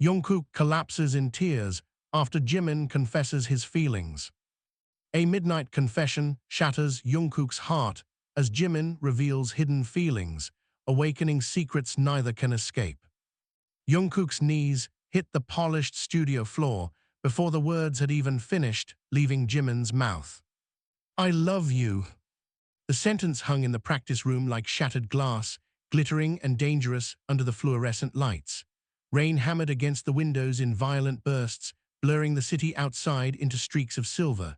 Jungkook collapses in tears after Jimin confesses his feelings. A midnight confession shatters Jungkook's heart as Jimin reveals hidden feelings, awakening secrets neither can escape. Jungkook's knees hit the polished studio floor before the words had even finished, leaving Jimin's mouth. "I love you." The sentence hung in the practice room like shattered glass, glittering and dangerous under the fluorescent lights. Rain hammered against the windows in violent bursts, blurring the city outside into streaks of silver.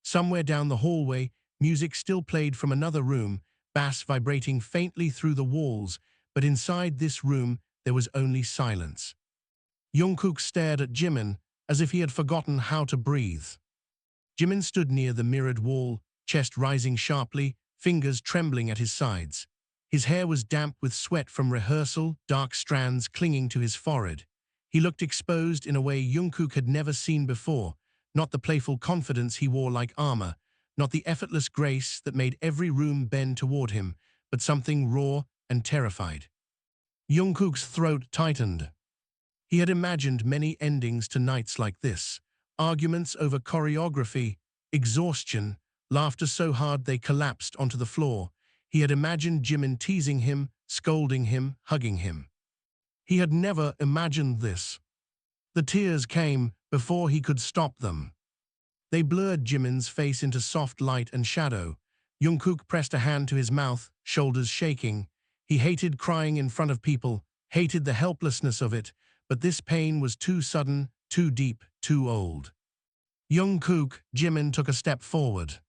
Somewhere down the hallway, music still played from another room, bass vibrating faintly through the walls, but inside this room there was only silence. Jungkook stared at Jimin as if he had forgotten how to breathe. Jimin stood near the mirrored wall, chest rising sharply, fingers trembling at his sides. His hair was damp with sweat from rehearsal, dark strands clinging to his forehead. He looked exposed in a way Jungkook had never seen before, not the playful confidence he wore like armor, not the effortless grace that made every room bend toward him, but something raw and terrified. Jungkook's throat tightened. He had imagined many endings to nights like this, arguments over choreography, exhaustion, laughter so hard they collapsed onto the floor. He had imagined Jimin teasing him, scolding him, hugging him. He had never imagined this. The tears came before he could stop them. They blurred Jimin's face into soft light and shadow. Jungkook pressed a hand to his mouth, shoulders shaking. He hated crying in front of people, hated the helplessness of it, but this pain was too sudden, too deep, too old. "Jungkook," Jimin took a step forward.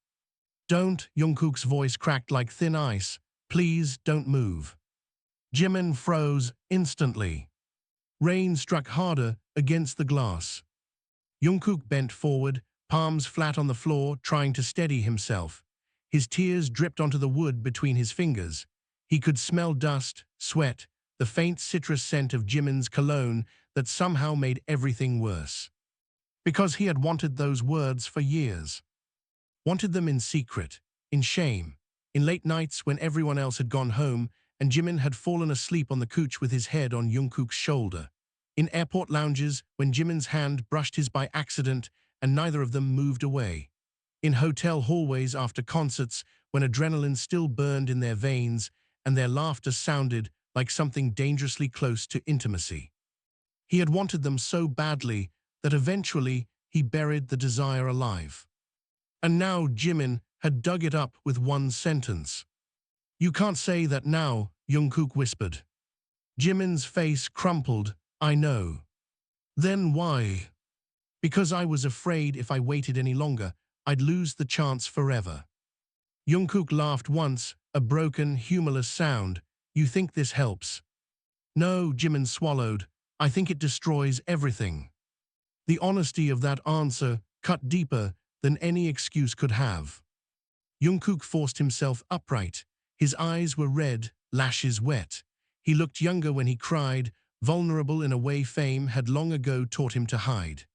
"Don't," Jungkook's voice cracked like thin ice. "Please don't move." Jimin froze instantly. Rain struck harder against the glass. Jungkook bent forward, palms flat on the floor, trying to steady himself. His tears dripped onto the wood between his fingers. He could smell dust, sweat, the faint citrus scent of Jimin's cologne that somehow made everything worse. Because he had wanted those words for years. Wanted them in secret, in shame, in late nights when everyone else had gone home and Jimin had fallen asleep on the couch with his head on Jungkook's shoulder. In airport lounges when Jimin's hand brushed his by accident and neither of them moved away. In hotel hallways after concerts when adrenaline still burned in their veins and their laughter sounded like something dangerously close to intimacy. He had wanted them so badly that eventually he buried the desire alive. And now Jimin had dug it up with one sentence. "You can't say that now," Jungkook whispered. Jimin's face crumpled. "I know." "Then why?" "Because I was afraid if I waited any longer, I'd lose the chance forever." Jungkook laughed once, a broken, humorless sound. "You think this helps?" "No," Jimin swallowed. "I think it destroys everything." The honesty of that answer cut deeper than any excuse could have. Jungkook forced himself upright. His eyes were red, lashes wet. He looked younger when he cried, vulnerable in a way fame had long ago taught him to hide.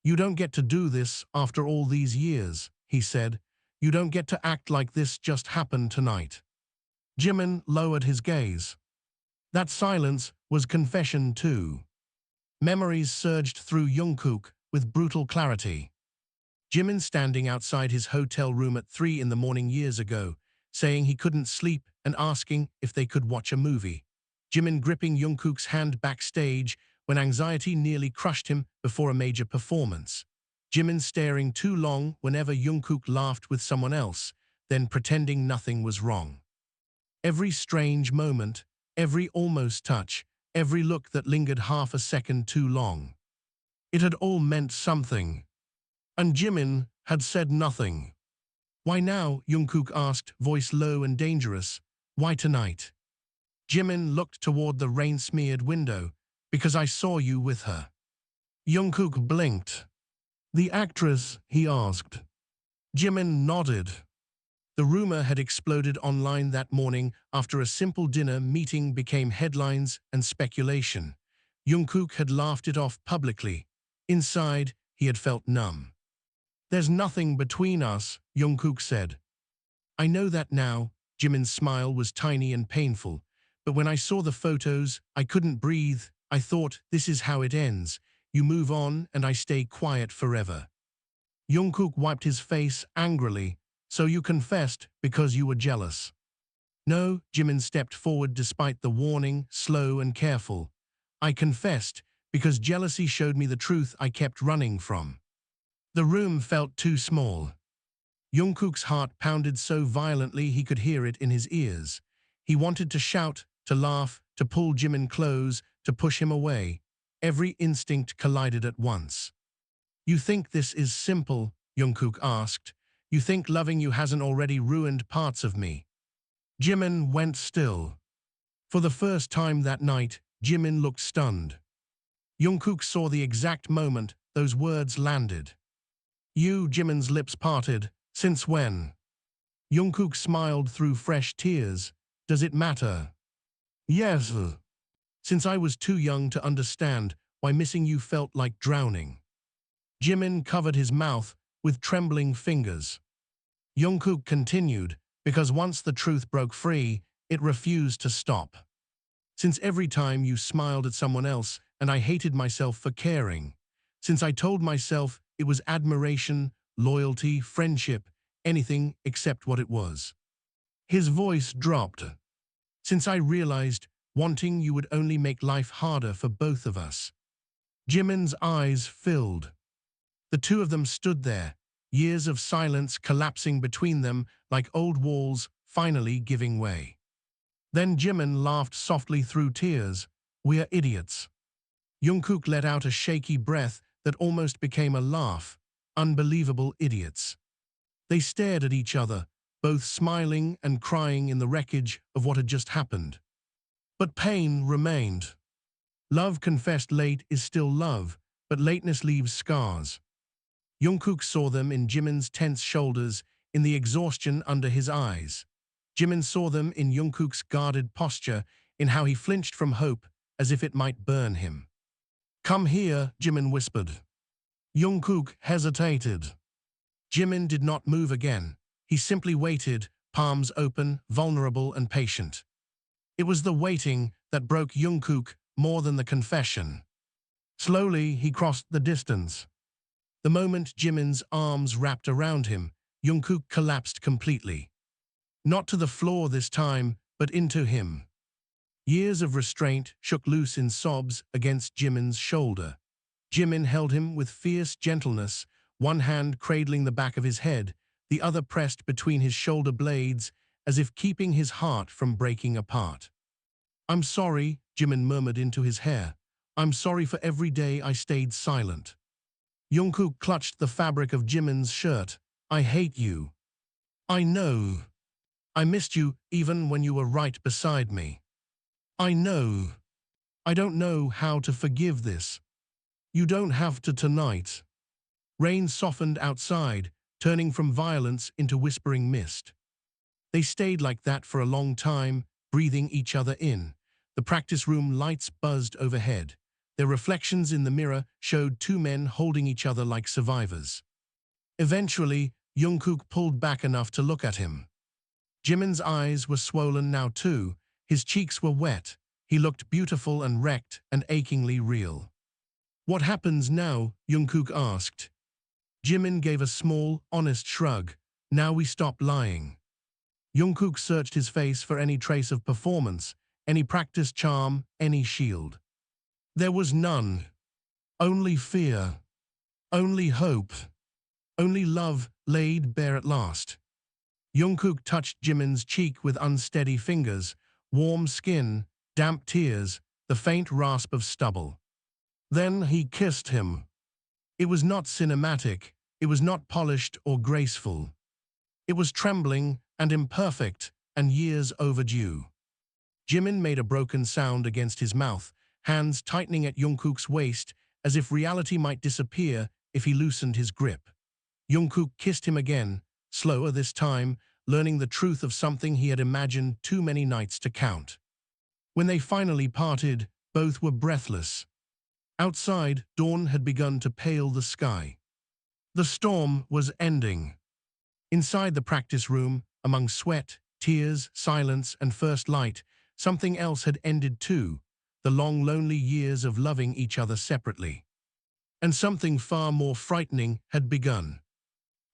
"You don't get to do this after all these years," he said. "You don't get to act like this just happened tonight." Jimin lowered his gaze. That silence was confession too. Memories surged through Jungkook with brutal clarity. Jimin standing outside his hotel room at 3 in the morning years ago, saying he couldn't sleep and asking if they could watch a movie. Jimin gripping Jungkook's hand backstage when anxiety nearly crushed him before a major performance. Jimin staring too long whenever Jungkook laughed with someone else, then pretending nothing was wrong. Every strange moment, every almost touch, every look that lingered half a second too long. It had all meant something. And Jimin had said nothing. "Why now?" Jungkook asked, voice low and dangerous. "Why tonight?" Jimin looked toward the rain-smeared window. "Because I saw you with her." Jungkook blinked. "The actress?" he asked. Jimin nodded. The rumor had exploded online that morning after a simple dinner meeting became headlines and speculation. Jungkook had laughed it off publicly. Inside, he had felt numb. "There's nothing between us," Jungkook said. "I know that now." Jimin's smile was tiny and painful. "But when I saw the photos, I couldn't breathe. I thought this is how it ends. You move on and I stay quiet forever. Jungkook wiped his face angrily. So you confessed because you were jealous. No, Jimin stepped forward despite the warning, slow and careful. I confessed because jealousy showed me the truth I kept running from. The room felt too small. Jungkook's heart pounded so violently he could hear it in his ears. He wanted to shout, to laugh, to pull Jimin close, to push him away. Every instinct collided at once. You think this is simple? Jungkook asked. You think loving you hasn't already ruined parts of me? Jimin went still. For the first time that night, Jimin looked stunned. Jungkook saw the exact moment those words landed. Jimin's lips parted. Since when? Jungkook smiled through fresh tears. Does it matter? Yes. Since I was too young to understand why missing you felt like drowning. Jimin covered his mouth with trembling fingers. Jungkook continued, because once the truth broke free, it refused to stop. Since every time you smiled at someone else and I hated myself for caring. Since I told myself it was admiration, loyalty, friendship, anything except what it was. His voice dropped. Since I realized wanting you would only make life harder for both of us. Jimin's eyes filled. The two of them stood there, years of silence collapsing between them like old walls finally giving way. Then Jimin laughed softly through tears. We're idiots. Jungkook let out a shaky breath that almost became a laugh. Unbelievable idiots. They stared at each other, both smiling and crying in the wreckage of what had just happened. But pain remained. Love confessed late is still love, but lateness leaves scars. Jungkook saw them in Jimin's tense shoulders, in the exhaustion under his eyes. Jimin saw them in Jungkook's guarded posture, in how he flinched from hope as if it might burn him. Come here, Jimin whispered. Jungkook hesitated. Jimin did not move again. He simply waited, palms open, vulnerable and patient. It was the waiting that broke Jungkook more than the confession. Slowly, he crossed the distance. The moment Jimin's arms wrapped around him, Jungkook collapsed completely. Not to the floor this time, but into him. Years of restraint shook loose in sobs against Jimin's shoulder. Jimin held him with fierce gentleness, one hand cradling the back of his head, the other pressed between his shoulder blades, as if keeping his heart from breaking apart. I'm sorry, Jimin murmured into his hair. I'm sorry for every day I stayed silent. Jungkook clutched the fabric of Jimin's shirt. I hate you. I know. I missed you even when you were right beside me. I know. I don't know how to forgive this. You don't have to tonight. Rain softened outside, turning from violence into whispering mist. They stayed like that for a long time, breathing each other in. The practice room lights buzzed overhead. Their reflections in the mirror showed two men holding each other like survivors. Eventually, Jungkook pulled back enough to look at him. Jimin's eyes were swollen now too. His cheeks were wet. He looked beautiful and wrecked and achingly real. What happens now? Jungkook asked. Jimin gave a small, honest shrug. Now we stop lying. Jungkook searched his face for any trace of performance, any practice charm, any shield. There was none. Only fear. Only hope. Only love laid bare at last. Jungkook touched Jimin's cheek with unsteady fingers, warm skin, damp tears, the faint rasp of stubble. Then he kissed him. It was not cinematic, it was not polished or graceful. It was trembling and imperfect and years overdue. Jimin made a broken sound against his mouth, hands tightening at Jungkook's waist as if reality might disappear if he loosened his grip. Jungkook kissed him again, slower this time, learning the truth of something he had imagined too many nights to count. When they finally parted, both were breathless. Outside, dawn had begun to pale the sky. The storm was ending. Inside the practice room, among sweat, tears, silence, and first light, something else had ended too. the long, lonely years of loving each other separately. And something far more frightening had begun.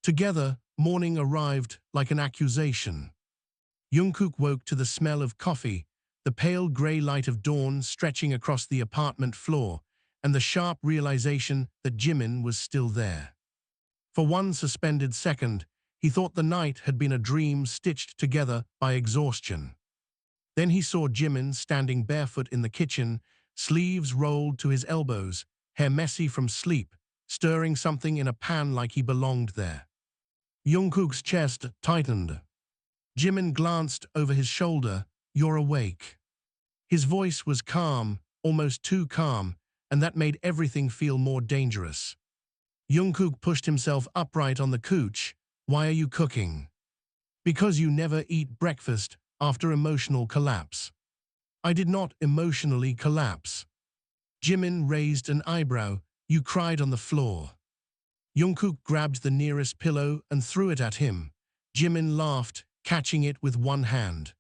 Together, morning arrived like an accusation. Jungkook woke to the smell of coffee, the pale grey light of dawn stretching across the apartment floor, and the sharp realization that Jimin was still there. For one suspended second, he thought the night had been a dream stitched together by exhaustion. Then he saw Jimin standing barefoot in the kitchen, sleeves rolled to his elbows, hair messy from sleep, stirring something in a pan like he belonged there. Jungkook's chest tightened. Jimin glanced over his shoulder. "You're awake." His voice was calm, almost too calm, and that made everything feel more dangerous. Jungkook pushed himself upright on the couch. "Why are you cooking?" "Because you never eat breakfast after emotional collapse." "I did not emotionally collapse." Jimin raised an eyebrow. "You cried on the floor." Jungkook grabbed the nearest pillow and threw it at him. Jimin laughed, catching it with one hand.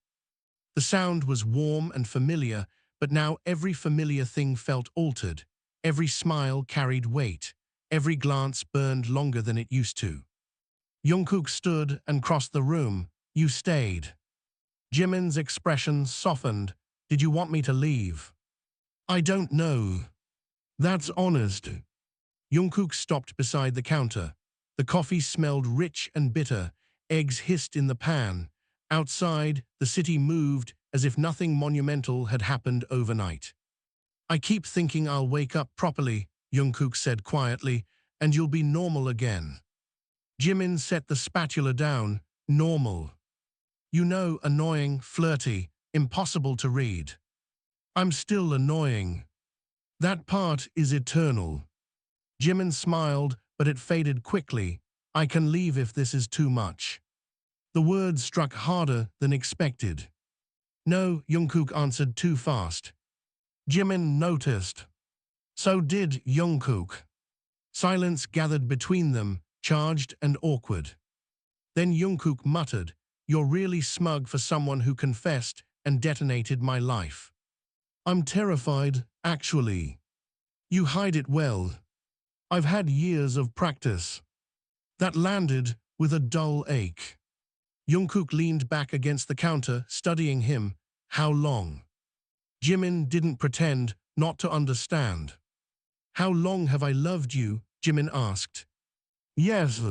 The sound was warm and familiar, but now every familiar thing felt altered. Every smile carried weight. Every glance burned longer than it used to. Jungkook stood and crossed the room. "You stayed." Jimin's expression softened. "Did you want me to leave?" "I don't know." "That's honest." Jungkook stopped beside the counter. The coffee smelled rich and bitter. Eggs hissed in the pan. Outside, the city moved as if nothing monumental had happened overnight. "I keep thinking I'll wake up properly," Jungkook said quietly, "and you'll be normal again." Jimin set the spatula down. "Normal. You know, annoying, flirty, impossible to read." "I'm still annoying." "That part is eternal." Jimin smiled, but it faded quickly. "I can leave if this is too much." The words struck harder than expected. "No," Jungkook answered too fast. Jimin noticed. So did Jungkook. Silence gathered between them, charged and awkward. Then Jungkook muttered, "You're really smug for someone who confessed and detonated my life." "I'm terrified, actually." "You hide it well." "I've had years of practice." That landed with a dull ache. Jungkook leaned back against the counter, studying him. "How long?" Jimin didn't pretend not to understand. "How long have I loved you?" Jimin asked. "Yes."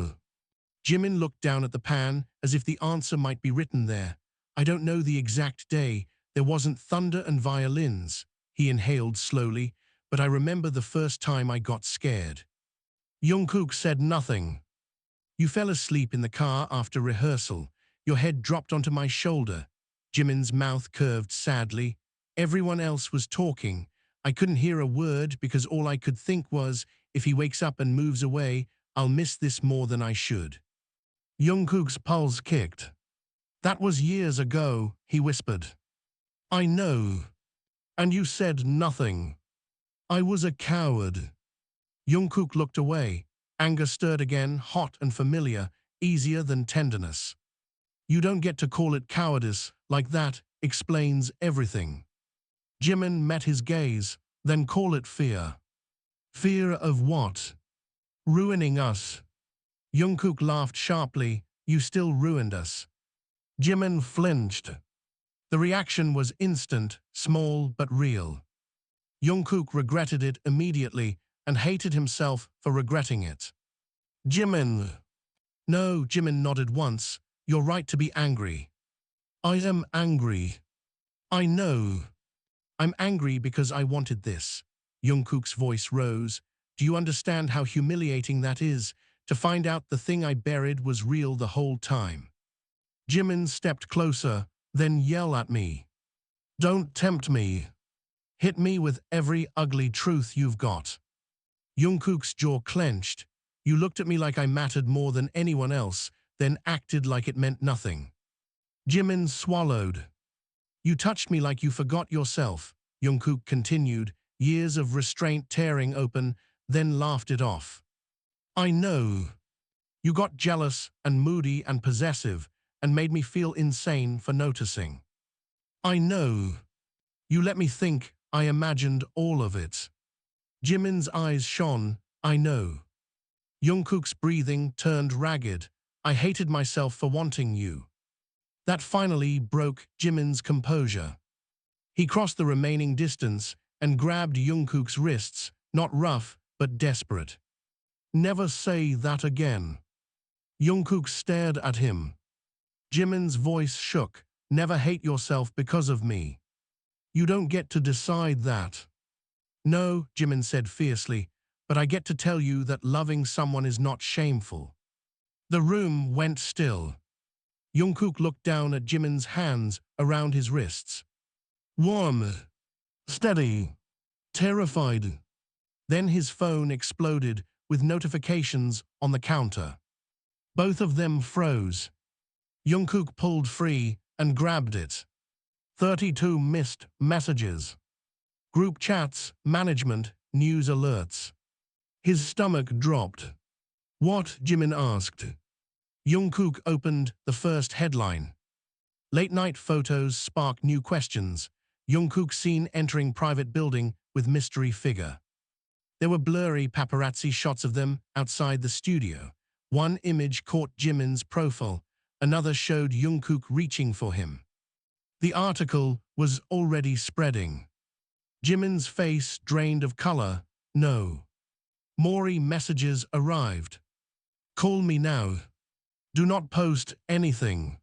Jimin looked down at the pan as if the answer might be written there. "I don't know the exact day. There wasn't thunder and violins." He inhaled slowly. "But I remember the first time I got scared." Jungkook said nothing. "You fell asleep in the car after rehearsal. Your head dropped onto my shoulder." Jimin's mouth curved sadly. "Everyone else was talking. I couldn't hear a word because all I could think was, if he wakes up and moves away, I'll miss this more than I should." Jungkook's pulse kicked. "That was years ago," he whispered. "I know. And you said nothing." "I was a coward." Jungkook looked away. Anger stirred again, hot and familiar, easier than tenderness. "You don't get to call it cowardice. Like that explains everything." Jimin met his gaze. "Then call it fear." "Fear of what?" "Ruining us." Jungkook laughed sharply. "You still ruined us." Jimin flinched. The reaction was instant, small but real. Jungkook regretted it immediately and hated himself for regretting it. "Jimin." "No," Jimin nodded once. "You're right to be angry." "I am angry." "I know." "I'm angry because I wanted this." Jungkook's voice rose. "Do you understand how humiliating that is, to find out the thing I buried was real the whole time?" Jimin stepped closer. "Then yell at me. Don't tempt me. Hit me with every ugly truth you've got." Jungkook's jaw clenched. "You looked at me like I mattered more than anyone else, then acted like it meant nothing." Jimin swallowed. "You touched me like you forgot yourself," Jungkook continued, years of restraint tearing open, then laughed it off. "I know. You got jealous and moody and possessive and made me feel insane for noticing." "I know. You let me think I imagined all of it. Jimin's eyes shone. I know. Jungkook's breathing turned ragged. I hated myself for wanting you. That finally broke Jimin's composure. He crossed the remaining distance and grabbed Jungkook's wrists, not rough, but desperate. Never say that again. Jungkook stared at him. Jimin's voice shook. Never hate yourself because of me. You don't get to decide that. No, Jimin said fiercely, but I get to tell you that loving someone is not shameful. The room went still. Jungkook looked down at Jimin's hands around his wrists. Warm, steady, terrified. Then his phone exploded with notifications on the counter. Both of them froze. Jungkook pulled free and grabbed it. 32 missed messages. Group chats, management, news alerts. His stomach dropped. What? Jimin asked. Jungkook opened the first headline. Late-night photos spark new questions. Jungkook seen entering private building with mystery figure. There were blurry paparazzi shots of them outside the studio. One image caught Jimin's profile. Another showed Jungkook reaching for him. The article was already spreading. Jimin's face drained of color. No. More messages arrived. Call me now. Do not post anything.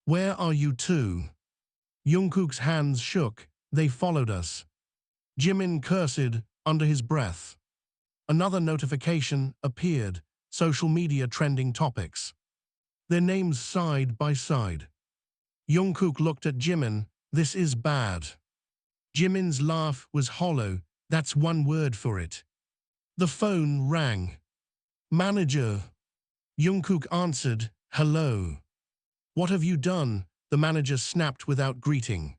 Where are you two? Jungkook's hands shook. They followed us. Jimin cursed under his breath. Another notification appeared. Social media trending topics. Their names side by side. Jungkook looked at Jimin. This is bad. Jimin's laugh was hollow. That's one word for it. The phone rang. Manager. Jungkook answered. Hello. What have you done? The manager snapped without greeting.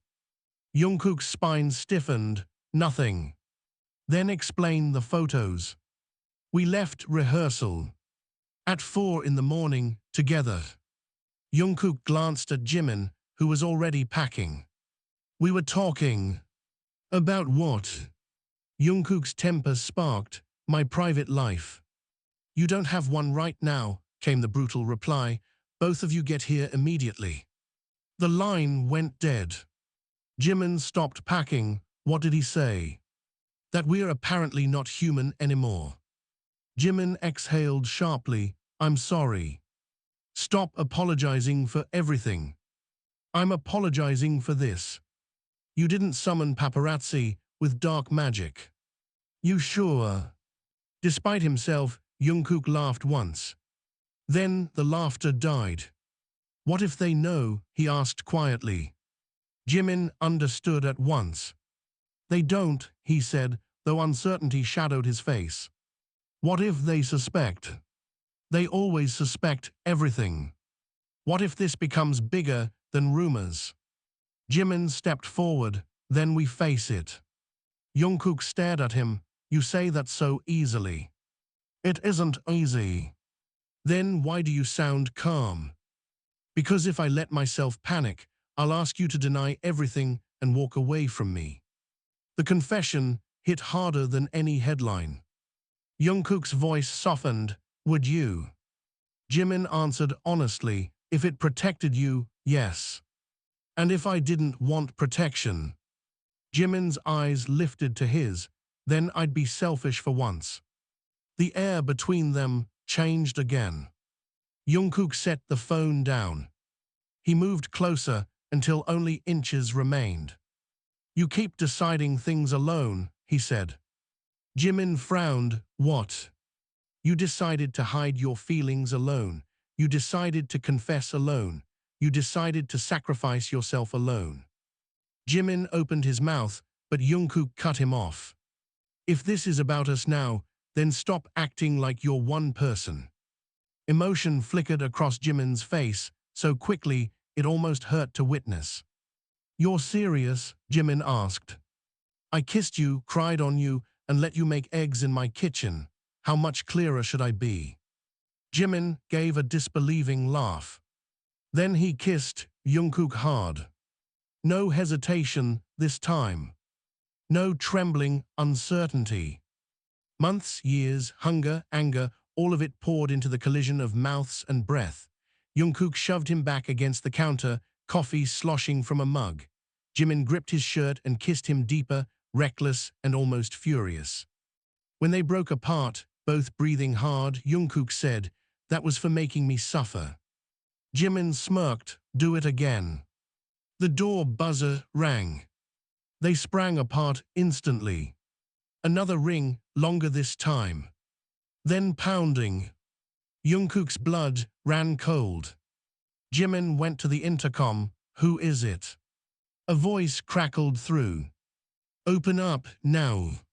Jungkook's spine stiffened. Nothing. Then explain the photos. We left rehearsal. At 4 in the morning, together. Jungkook glanced at Jimin, who was already packing. We were talking. About what? Jungkook's temper sparked. My private life. You don't have one right now, came the brutal reply. Both of you get here immediately. The line went dead. Jimin stopped packing. What did he say? That we're apparently not human anymore. Jimin exhaled sharply. I'm sorry. Stop apologizing for everything. I'm apologizing for this. You didn't summon paparazzi with dark magic. You sure? Despite himself, Jungkook laughed once. Then the laughter died. What if they know? He asked quietly. Jimin understood at once. They don't, he said, though uncertainty shadowed his face. What if they suspect? They always suspect everything. What if this becomes bigger than rumors? Jimin stepped forward. Then we face it. Jungkook stared at him. You say that so easily. It isn't easy. Then why do you sound calm? Because if I let myself panic, I'll ask you to deny everything and walk away from me. The confession hit harder than any headline. Jungkook's voice softened. Would you? Jimin answered honestly. If it protected you, yes. And if I didn't want protection? Jimin's eyes lifted to his. Then I'd be selfish for once. The air between them changed again. Jungkook set the phone down. He moved closer until only inches remained. You keep deciding things alone, he said. Jimin frowned. What? You decided to hide your feelings alone. You decided to confess alone. You decided to sacrifice yourself alone. Jimin opened his mouth, but Jungkook cut him off. If this is about us now, then stop acting like you're one person. Emotion flickered across Jimin's face, so quickly it almost hurt to witness. You're serious? Jimin asked. I kissed you, cried on you, and let you make eggs in my kitchen. How much clearer should I be? Jimin gave a disbelieving laugh. Then he kissed Jungkook hard. No hesitation this time. No trembling uncertainty. Months, years, hunger, anger, all of it poured into the collision of mouths and breath. Jungkook shoved him back against the counter, coffee sloshing from a mug. Jimin gripped his shirt and kissed him deeper, reckless and almost furious. When they broke apart, both breathing hard, Jungkook said, "That was for making me suffer." Jimin smirked, "Do it again." The door buzzer rang. They sprang apart instantly. Another ring, longer this time. Then pounding. Jungkook's blood ran cold. Jimin went to the intercom. "Who is it?" A voice crackled through. "Open up, now."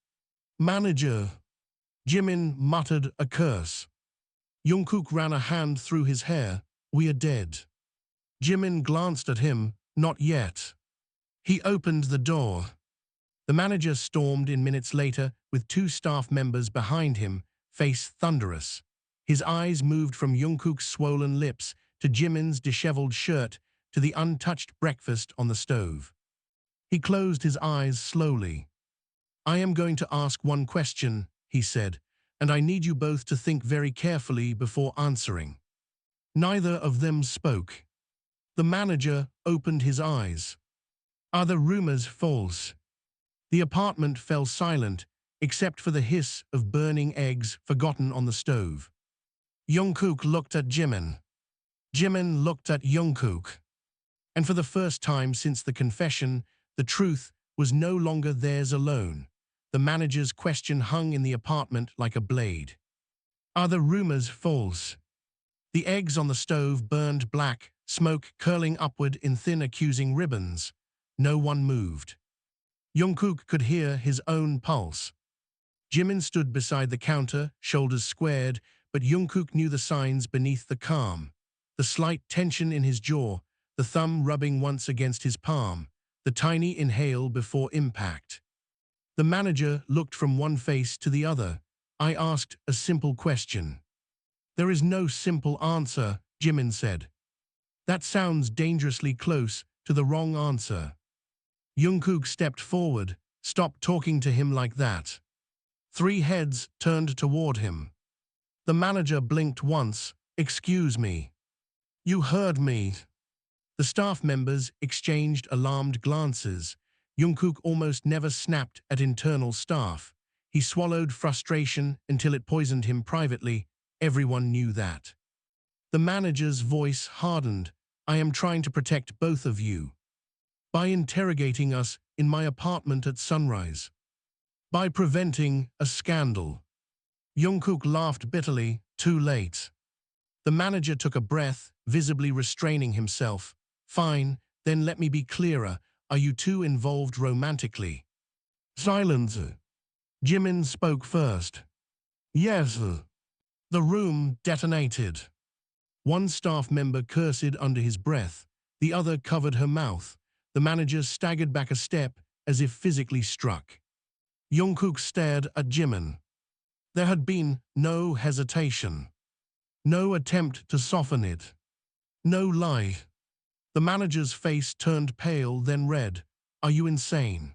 "Manager." Jimin muttered a curse. Jungkook ran a hand through his hair. "We are dead." Jimin glanced at him. "Not yet." He opened the door. The manager stormed in minutes later with two staff members behind him, face thunderous. His eyes moved from Jungkook's swollen lips to Jimin's disheveled shirt to the untouched breakfast on the stove. He closed his eyes slowly. "I am going to ask one question," he said, "and I need you both to think very carefully before answering." Neither of them spoke. The manager opened his eyes. "Are the rumors false?" The apartment fell silent, except for the hiss of burning eggs forgotten on the stove. Jungkook looked at Jimin. Jimin looked at Jungkook. And for the first time since the confession, the truth was no longer theirs alone. The manager's question hung in the apartment like a blade. "Are the rumors false?" The eggs on the stove burned black, smoke curling upward in thin accusing ribbons. No one moved. Jungkook could hear his own pulse. Jimin stood beside the counter, shoulders squared, but Jungkook knew the signs beneath the calm. The slight tension in his jaw, the thumb rubbing once against his palm, the tiny inhale before impact. The manager looked from one face to the other. "I asked a simple question." "There is no simple answer," Jimin said. "That sounds dangerously close to the wrong answer." Jungkook stepped forward. "Stop talking to him like that." Three heads turned toward him. The manager blinked once. "Excuse me." "You heard me." The staff members exchanged alarmed glances. Jungkook almost never snapped at internal staff. He swallowed frustration until it poisoned him privately. Everyone knew that. The manager's voice hardened. "I am trying to protect both of you. By interrogating us in my apartment at sunrise. By preventing a scandal." Jungkook laughed bitterly. "Too late." The manager took a breath, visibly restraining himself. "Fine, then let me be clearer. Are you two involved romantically?" Silence. Jimin spoke first. "Yes." The room detonated. One staff member cursed under his breath. The other covered her mouth. The manager staggered back a step, as if physically struck. Jungkook stared at Jimin. There had been no hesitation. No attempt to soften it. No lie. The manager's face turned pale, then red. "Are you insane?"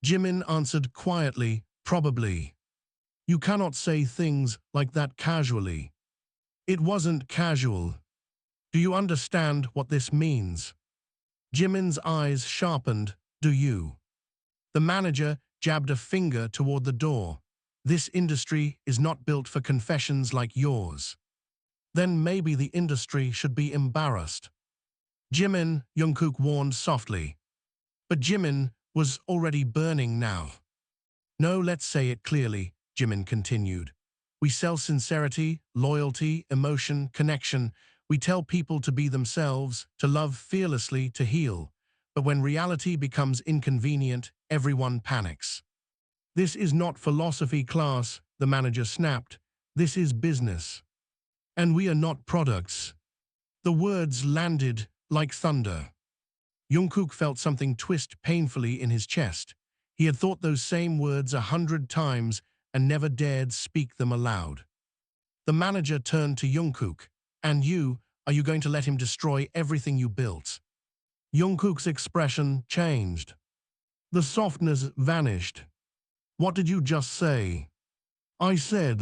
Jimin answered quietly, "Probably." "You cannot say things like that casually." "It wasn't casual. Do you understand what this means?" Jimin's eyes sharpened. "Do you?" The manager jabbed a finger toward the door. "This industry is not built for confessions like yours." "Then maybe the industry should be embarrassed." "Jimin," Jungkook warned softly. But Jimin was already burning now. "No, let's say it clearly," Jimin continued. "We sell sincerity, loyalty, emotion, connection. We tell people to be themselves, to love fearlessly, to heal. But when reality becomes inconvenient, everyone panics." "This is not philosophy class," the manager snapped. "This is business. And we are not products." The words landed like thunder. Jungkook felt something twist painfully in his chest. He had thought those same words 100 times and never dared speak them aloud. The manager turned to Jungkook. "And you, are you going to let him destroy everything you built?" Jungkook's expression changed. The softness vanished. What did you just say? I said.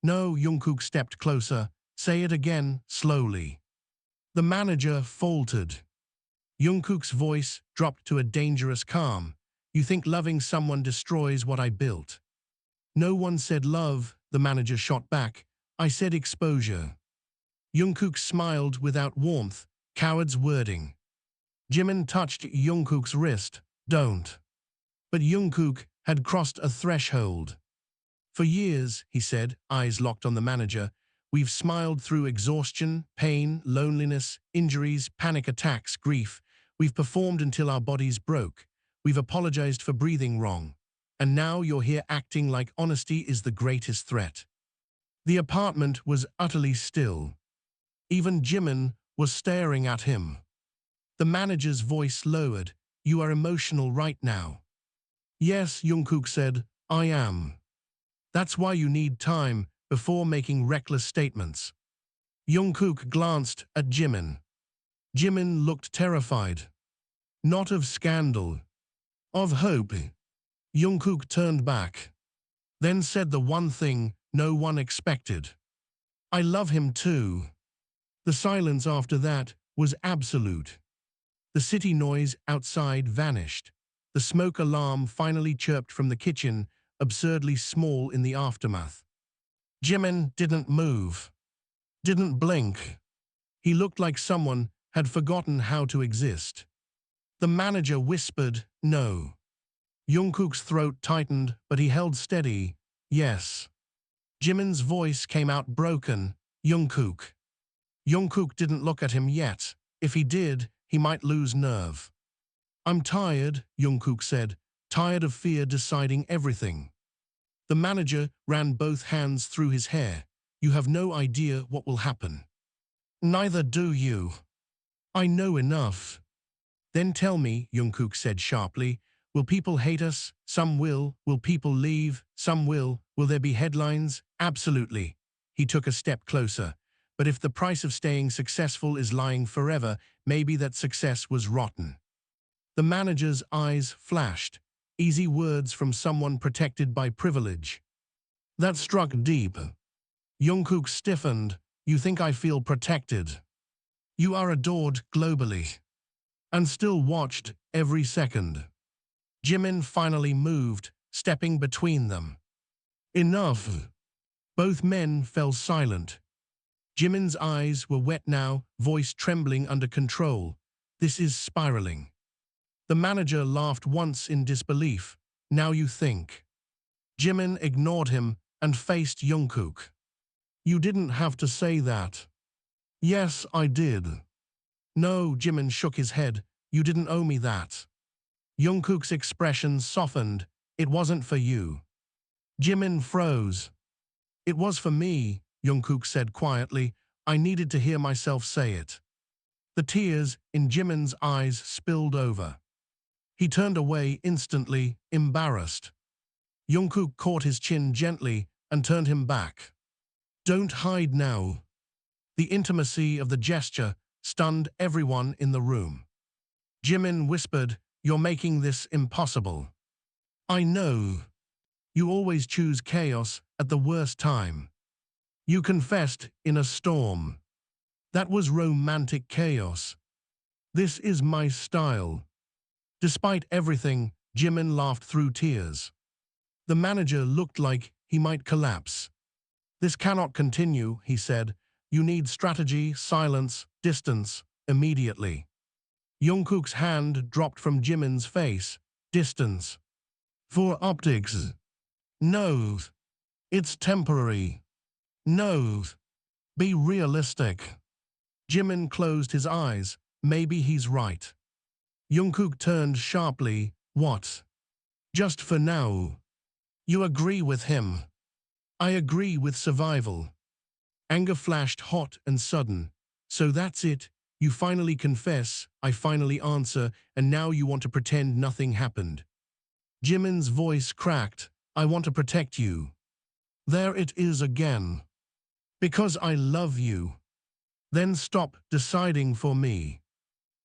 No, Jungkook stepped closer. Say it again, slowly. The manager faltered. Jungkook's voice dropped to a dangerous calm. You think loving someone destroys what I built? No one said love, the manager shot back. I said exposure. Jungkook smiled without warmth. Coward's wording. Jimin touched Jungkook's wrist. Don't. But Jungkook had crossed a threshold. For years, he said, eyes locked on the manager, we've smiled through exhaustion, pain, loneliness, injuries, panic attacks, grief. We've performed until our bodies broke. We've apologized for breathing wrong. And now you're here acting like honesty is the greatest threat. The apartment was utterly still. Even Jimin was staring at him. The manager's voice lowered. You are emotional right now. Yes, Jungkook said, I am. That's why you need time before making reckless statements. Jungkook glanced at Jimin. Jimin looked terrified. Not of scandal. Of hope. Jungkook turned back. Then said the one thing no one expected. I love him too. The silence after that was absolute. The city noise outside vanished. The smoke alarm finally chirped from the kitchen, absurdly small in the aftermath. Jimin didn't move. Didn't blink. He looked like someone had forgotten how to exist. The manager whispered, no. Jungkook's throat tightened, but he held steady. Yes. Jimin's voice came out broken. Jungkook. Jungkook didn't look at him yet. If he did, he might lose nerve. I'm tired, Jungkook said, tired of fear deciding everything. The manager ran both hands through his hair. You have no idea what will happen. Neither do you. I know enough. Then tell me, Jungkook said sharply, will people hate us? Some will. Will people leave? Some will. Will there be headlines? Absolutely. He took a step closer. But if the price of staying successful is lying forever, maybe that success was rotten. The manager's eyes flashed. Easy words from someone protected by privilege. That struck deep. Jungkook stiffened. You think I feel protected? You are adored globally. And still watched every second. Jimin finally moved, stepping between them. Enough. Both men fell silent. Jimin's eyes were wet now, voice trembling under control. This is spiraling. The manager laughed once in disbelief. Now you think. Jimin ignored him and faced Jungkook. You didn't have to say that. Yes, I did. No, Jimin shook his head. You didn't owe me that. Jungkook's expression softened. It wasn't for you. Jimin froze. It was for me, Jungkook said quietly. I needed to hear myself say it. The tears in Jimin's eyes spilled over. He turned away instantly, embarrassed. Jungkook caught his chin gently and turned him back. Don't hide now. The intimacy of the gesture stunned everyone in the room. Jimin whispered, You're making this impossible. I know. You always choose chaos at the worst time. You confessed in a storm. That was romantic chaos. This is my style. Despite everything, Jimin laughed through tears. The manager looked like he might collapse. This cannot continue, he said. You need strategy, silence, distance, immediately. Jungkook's hand dropped from Jimin's face. Distance. For optics. No. It's temporary. No. Be realistic. Jimin closed his eyes. Maybe he's right. Jungkook turned sharply. What? Just for now. You agree with him. I agree with survival. Anger flashed hot and sudden. So that's it. You finally confess, I finally answer, and now you want to pretend nothing happened. Jimin's voice cracked. I want to protect you. There it is again. Because I love you. Then stop deciding for me.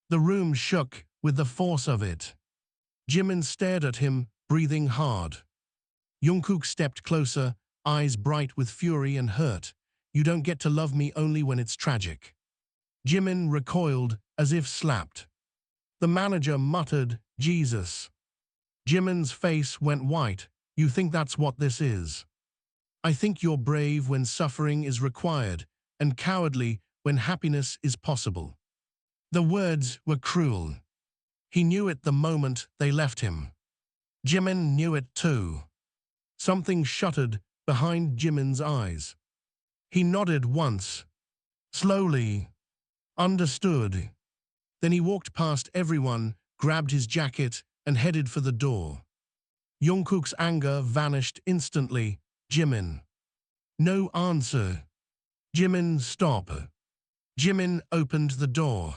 The room shook with the force of it. Jimin stared at him, breathing hard. Jungkook stepped closer, eyes bright with fury and hurt. You don't get to love me only when it's tragic. Jimin recoiled, as if slapped. The manager muttered, Jesus. Jimin's face went white. You think that's what this is? I think you're brave when suffering is required, and cowardly when happiness is possible. The words were cruel. He knew it the moment they left him. Jimin knew it too. Something shuddered behind Jimin's eyes. He nodded once. Slowly. Understood. Then he walked past everyone, grabbed his jacket, and headed for the door. Jungkook's anger vanished instantly. Jimin. No answer. Jimin, stop. Jimin opened the door.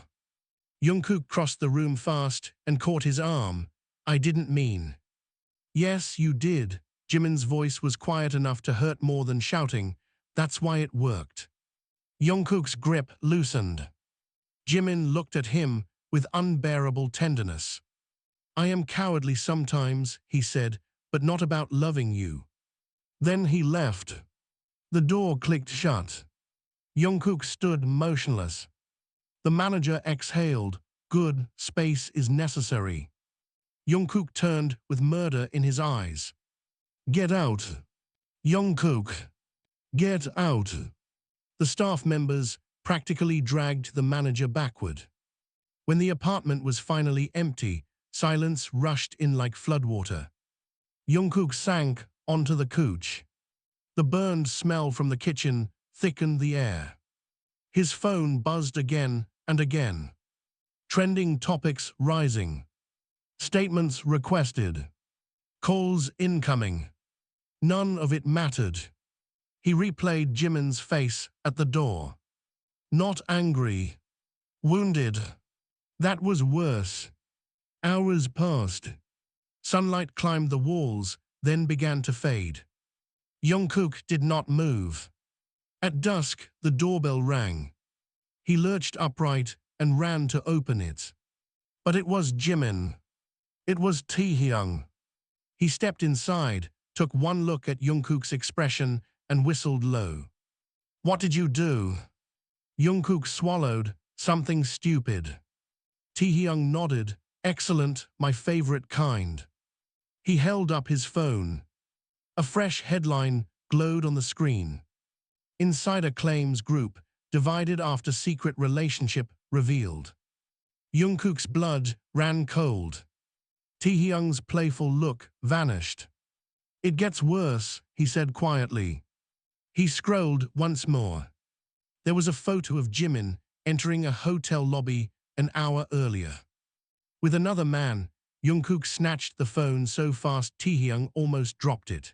Jungkook crossed the room fast and caught his arm. I didn't mean. Yes, you did. Jimin's voice was quiet enough to hurt more than shouting. That's why it worked. Jungkook's grip loosened. Jimin looked at him with unbearable tenderness. I am cowardly sometimes, he said, but not about loving you. Then he left. The door clicked shut. Jungkook stood motionless. The manager exhaled. Good, space is necessary. Jungkook turned with murder in his eyes. Get out. Jungkook. Get out. The staff members practically dragged the manager backward. When the apartment was finally empty, silence rushed in like floodwater. Jungkook sank onto the couch. The burned smell from the kitchen thickened the air. His phone buzzed again and again. Trending topics rising. Statements requested. Calls incoming. None of it mattered. He replayed Jimin's face at the door. Not angry. Wounded. That was worse. Hours passed. Sunlight climbed the walls, then began to fade. Jungkook did not move. At dusk, the doorbell rang. He lurched upright and ran to open it. But it was Jimin. It was Taehyung. He stepped inside, took one look at Jungkook's expression, and whistled low. What did you do? Jungkook swallowed. Something stupid. Taehyung nodded. Excellent, my favorite kind. He held up his phone. A fresh headline glowed on the screen. Insider claims group, divided after secret relationship revealed. Jungkook's blood ran cold. Taehyung's playful look vanished. It gets worse, he said quietly. He scrolled once more. There was a photo of Jimin entering a hotel lobby an hour earlier. With another man, Jungkook snatched the phone so fast Taehyung almost dropped it.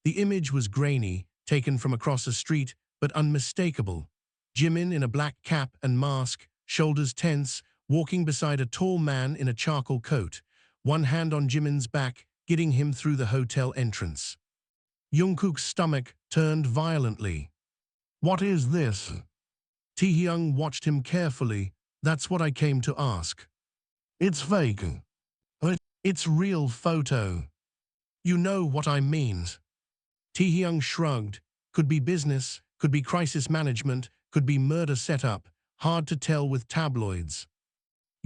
The image was grainy, taken from across a street, but unmistakable. Jimin in a black cap and mask, shoulders tense, walking beside a tall man in a charcoal coat, one hand on Jimin's back, getting him through the hotel entrance. Jungkook's stomach turned violently. What is this? Taehyung watched him carefully. That's what I came to ask. It's fake. It's real photo. You know what I mean. Taehyung shrugged. Could be business, could be crisis management, could be murder setup. Hard to tell with tabloids.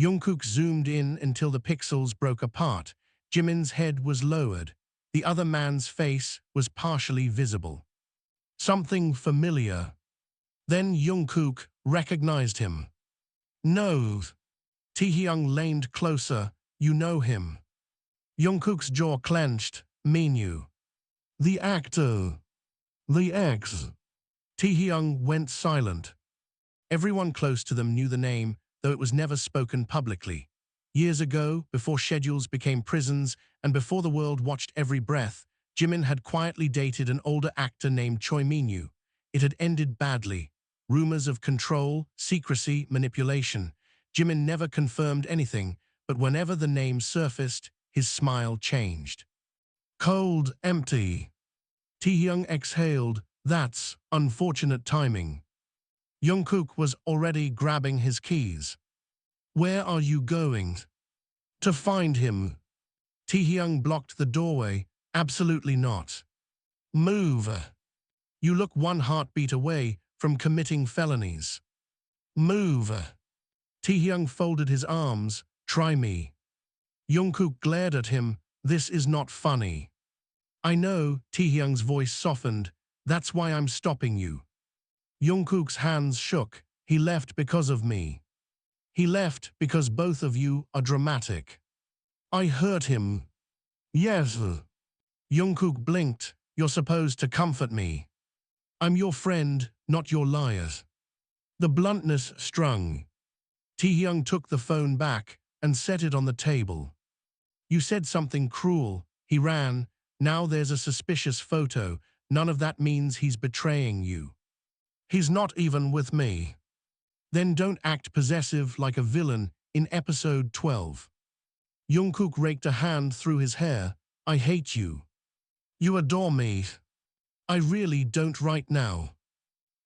Jungkook zoomed in until the pixels broke apart. Jimin's head was lowered. The other man's face was partially visible. Something familiar. Then Jungkook recognized him. No. Taehyung leaned closer. You know him. Jungkook's jaw clenched. Minyu. The actor. The ex. Taehyung went silent. Everyone close to them knew the name, though it was never spoken publicly. Years ago, before schedules became prisons and before the world watched every breath, Jimin had quietly dated an older actor named Choi Minyu. It had ended badly. Rumors of control, secrecy, manipulation. Jimin never confirmed anything, but whenever the name surfaced, his smile changed. Cold, empty. Taehyung exhaled. That's unfortunate timing. Jungkook was already grabbing his keys. Where are you going? To find him. Taehyung blocked the doorway. Absolutely not. Move. You look one heartbeat away from committing felonies. Move. Taehyung folded his arms. Try me. Jungkook glared at him. This is not funny. I know, Taehyung's voice softened. That's why I'm stopping you. Jungkook's hands shook. He left because of me. He left because both of you are dramatic. I hurt him. Yes. Jungkook blinked. You're supposed to comfort me. I'm your friend, not your liar. The bluntness strung. Taehyung took the phone back and set it on the table. You said something cruel. He ran. Now there's a suspicious photo. None of that means he's betraying you. He's not even with me. Then don't act possessive like a villain in episode 12. Jungkook raked a hand through his hair. I hate you. You adore me. I really don't right now.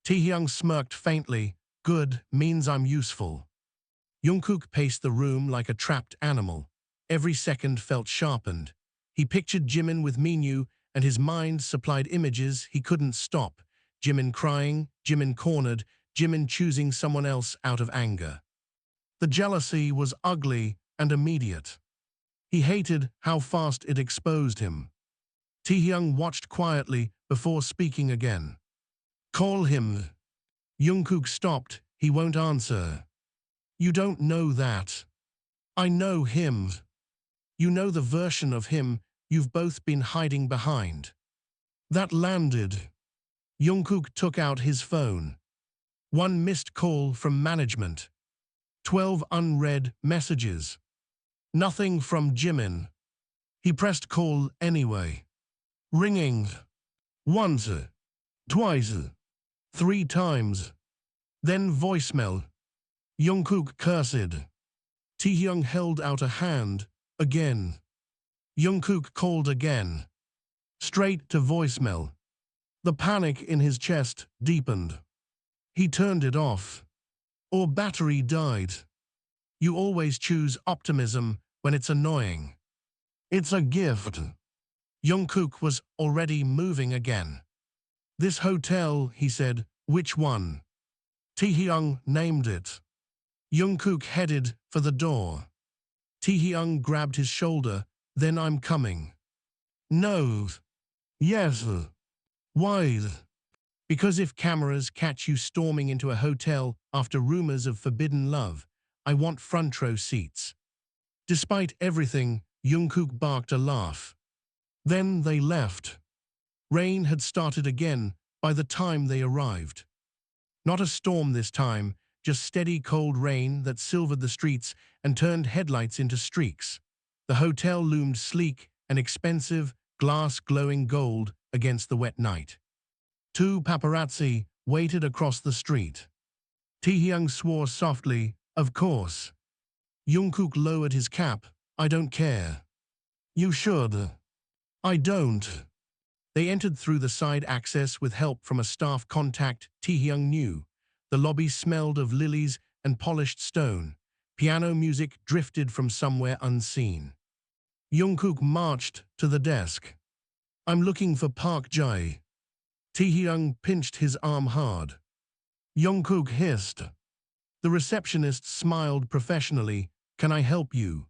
Taehyung smirked faintly. Good, means I'm useful. Jungkook paced the room like a trapped animal. Every second felt sharpened. He pictured Jimin with Minyu, and his mind supplied images he couldn't stop. Jimin crying, Jimin cornered, Jimin choosing someone else out of anger. The jealousy was ugly and immediate. He hated how fast it exposed him. Taehyung watched quietly before speaking again. Call him. Jungkook stopped. He won't answer. You don't know that. I know him. You know the version of him you've both been hiding behind. That landed. Jungkook took out his phone. 1 missed call from management. 12 unread messages. Nothing from Jimin. He pressed call anyway. Ringing. Once. Twice. 3 times. Then voicemail. Jungkook cursed. Taehyung held out a hand. Again. Jungkook called again. Straight to voicemail. The panic in his chest deepened. He turned it off. Or battery died. You always choose optimism when it's annoying. It's a gift. Jungkook was already moving again. This hotel, he said. Which one? Taehyung named it. Jungkook headed for the door. Taehyung grabbed his shoulder. Then I'm coming. No. Yes. Why? Because if cameras catch you storming into a hotel after rumors of forbidden love, I want front row seats. Despite everything, Jungkook barked a laugh. Then they left. Rain had started again by the time they arrived. Not a storm this time, just steady cold rain that silvered the streets and turned headlights into streaks. The hotel loomed sleek and expensive, glass glowing gold against the wet night. 2 paparazzi waited across the street. Taehyung swore softly, of course. Jungkook lowered his cap. I don't care. You should. I don't. They entered through the side access with help from a staff contact Taehyung knew. The lobby smelled of lilies and polished stone. Piano music drifted from somewhere unseen. Jungkook marched to the desk. I'm looking for Park Jae. Taehyung pinched his arm hard. Jungkook hissed. The receptionist smiled professionally. Can I help you?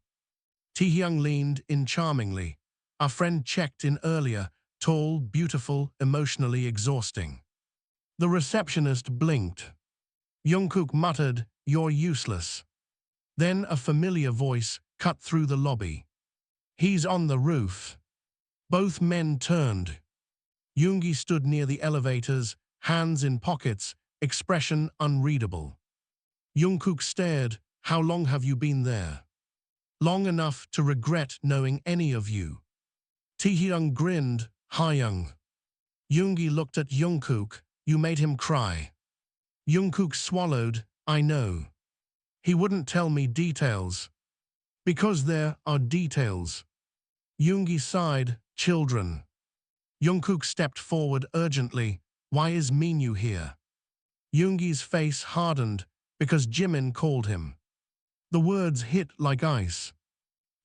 Taehyung leaned in charmingly. Our friend checked in earlier. Tall, beautiful, emotionally exhausting. The receptionist blinked. Jungkook muttered, You're useless. Then a familiar voice cut through the lobby. He's on the roof. Both men turned. Yoongi stood near the elevators, hands in pockets, expression unreadable. Jungkook stared. How long have you been there? Long enough to regret knowing any of you. Taehyung grinned. Hyung. Yoongi looked at Jungkook. You made him cry. Jungkook swallowed. I know. He wouldn't tell me details. Because there are details. Yoongi sighed. Children. Jungkook stepped forward urgently. Why is Minyu here? Yoongi's face hardened because Jimin called him. The words hit like ice.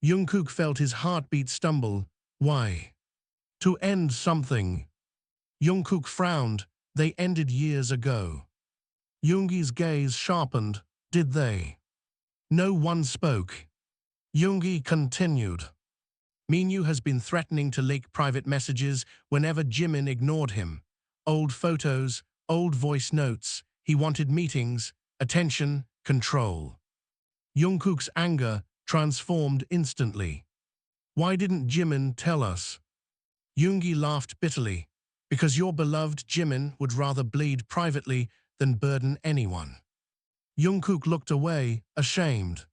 Jungkook felt his heartbeat stumble. Why? To end something. Jungkook frowned. They ended years ago. Yoongi's gaze sharpened. Did they? No one spoke. Yoongi continued. Minyu has been threatening to leak private messages whenever Jimin ignored him. Old photos, old voice notes. He wanted meetings, attention, control. Jungkook's anger transformed instantly. Why didn't Jimin tell us? Yoongi laughed bitterly. Because your beloved Jimin would rather bleed privately than burden anyone. Jungkook looked away, ashamed.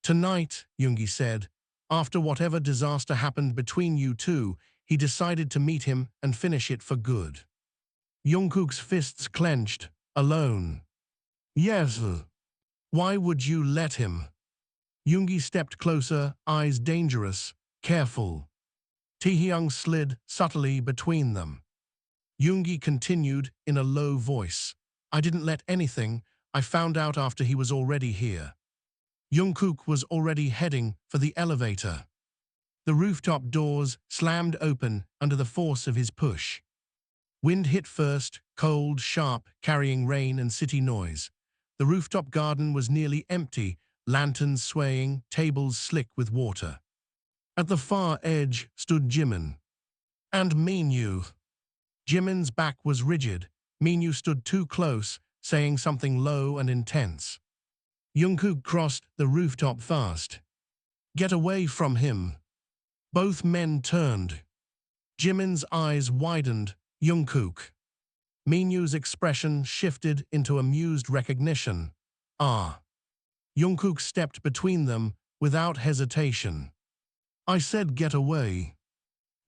Tonight, Yoongi said, after whatever disaster happened between you two, he decided to meet him and finish it for good. Jungkook's fists clenched. Alone. Yes. Why would you let him? Yoongi stepped closer, eyes dangerous, careful. Taehyung slid subtly between them. Yoongi continued in a low voice. I didn't let anything. I found out after he was already here. Jungkook was already heading for the elevator. The rooftop doors slammed open under the force of his push. Wind hit first, cold, sharp, carrying rain and city noise. The rooftop garden was nearly empty, lanterns swaying, tables slick with water. At the far edge stood Jimin. And Minyu. Jimin's back was rigid. Minyu stood too close, saying something low and intense. Jungkook crossed the rooftop fast. Get away from him. Both men turned. Jimin's eyes widened. Jungkook. Minyu's expression shifted into amused recognition. Ah. Jungkook stepped between them without hesitation. I said get away.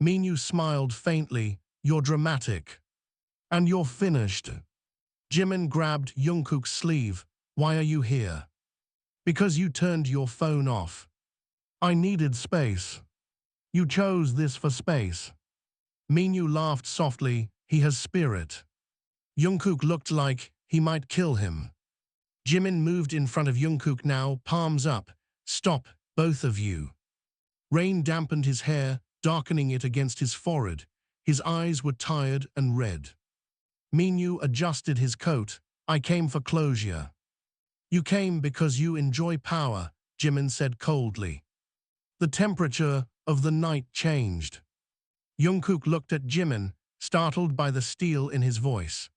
Minyu smiled faintly. You're dramatic. And you're finished. Jimin grabbed Jungkook's sleeve. Why are you here? Because you turned your phone off. I needed space. You chose this for space. Minyu laughed softly. He has spirit. Jungkook looked like he might kill him. Jimin moved in front of Jungkook now, palms up. Stop, both of you. Rain dampened his hair, darkening it against his forehead. His eyes were tired and red. Minyu adjusted his coat. I came for closure. You came because you enjoy power, Jimin said coldly. The temperature of the night changed. Jungkook looked at Jimin, startled by the steel in his voice.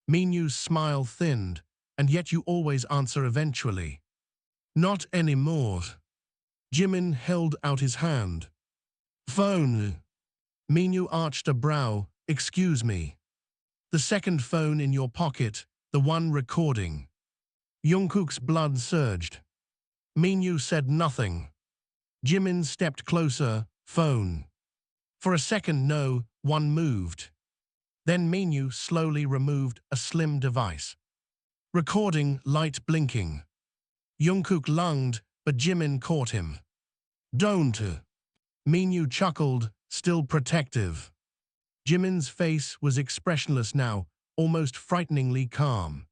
Minyu's smile thinned, and yet you always answer eventually. Not anymore. Jimin held out his hand. Phone. Minyu arched a brow. Excuse me. The second phone in your pocket, the one recording. Jungkook's blood surged. Minyu said nothing. Jimin stepped closer. Phone. For a second, no one moved. Then Minyu slowly removed a slim device. Recording, light blinking. Jungkook lunged, but Jimin caught him. Don't. Minyu chuckled, still protective. Jimin's face was expressionless now, almost frighteningly calm.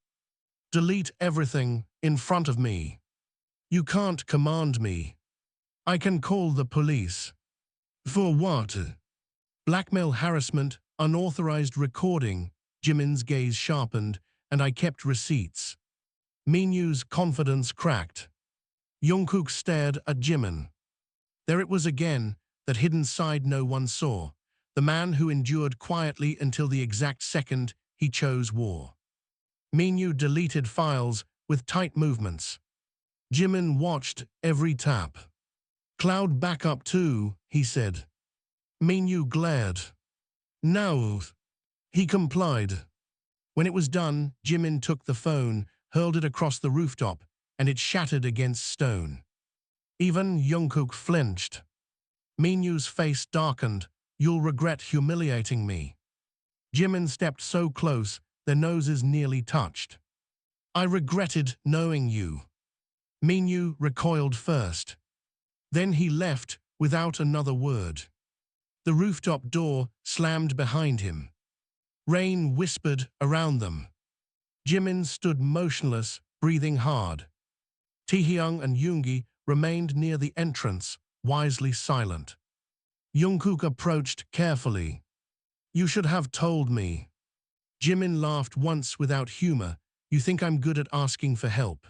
Delete everything in front of me. You can't command me. I can call the police. For what? Blackmail, harassment, unauthorized recording. Jimin's gaze sharpened, and I kept receipts. Minyu's confidence cracked. Jungkook stared at Jimin. There it was again, that hidden side no one saw. The man who endured quietly until the exact second he chose war. Minyu deleted files with tight movements. Jimin watched every tap. Cloud backup too, he said. Minyu glared. No. He complied. When it was done, Jimin took the phone, hurled it across the rooftop, and it shattered against stone. Even Jungkook flinched. Minyu's face darkened. You'll regret humiliating me. Jimin stepped so close, their noses nearly touched. I regretted knowing you. Minyu recoiled first. Then he left without another word. The rooftop door slammed behind him. Rain whispered around them. Jimin stood motionless, breathing hard. Taehyung and Yoongi remained near the entrance, wisely silent. Jungkook approached carefully. You should have told me. Jimin laughed once without humor. You think I'm good at asking for help?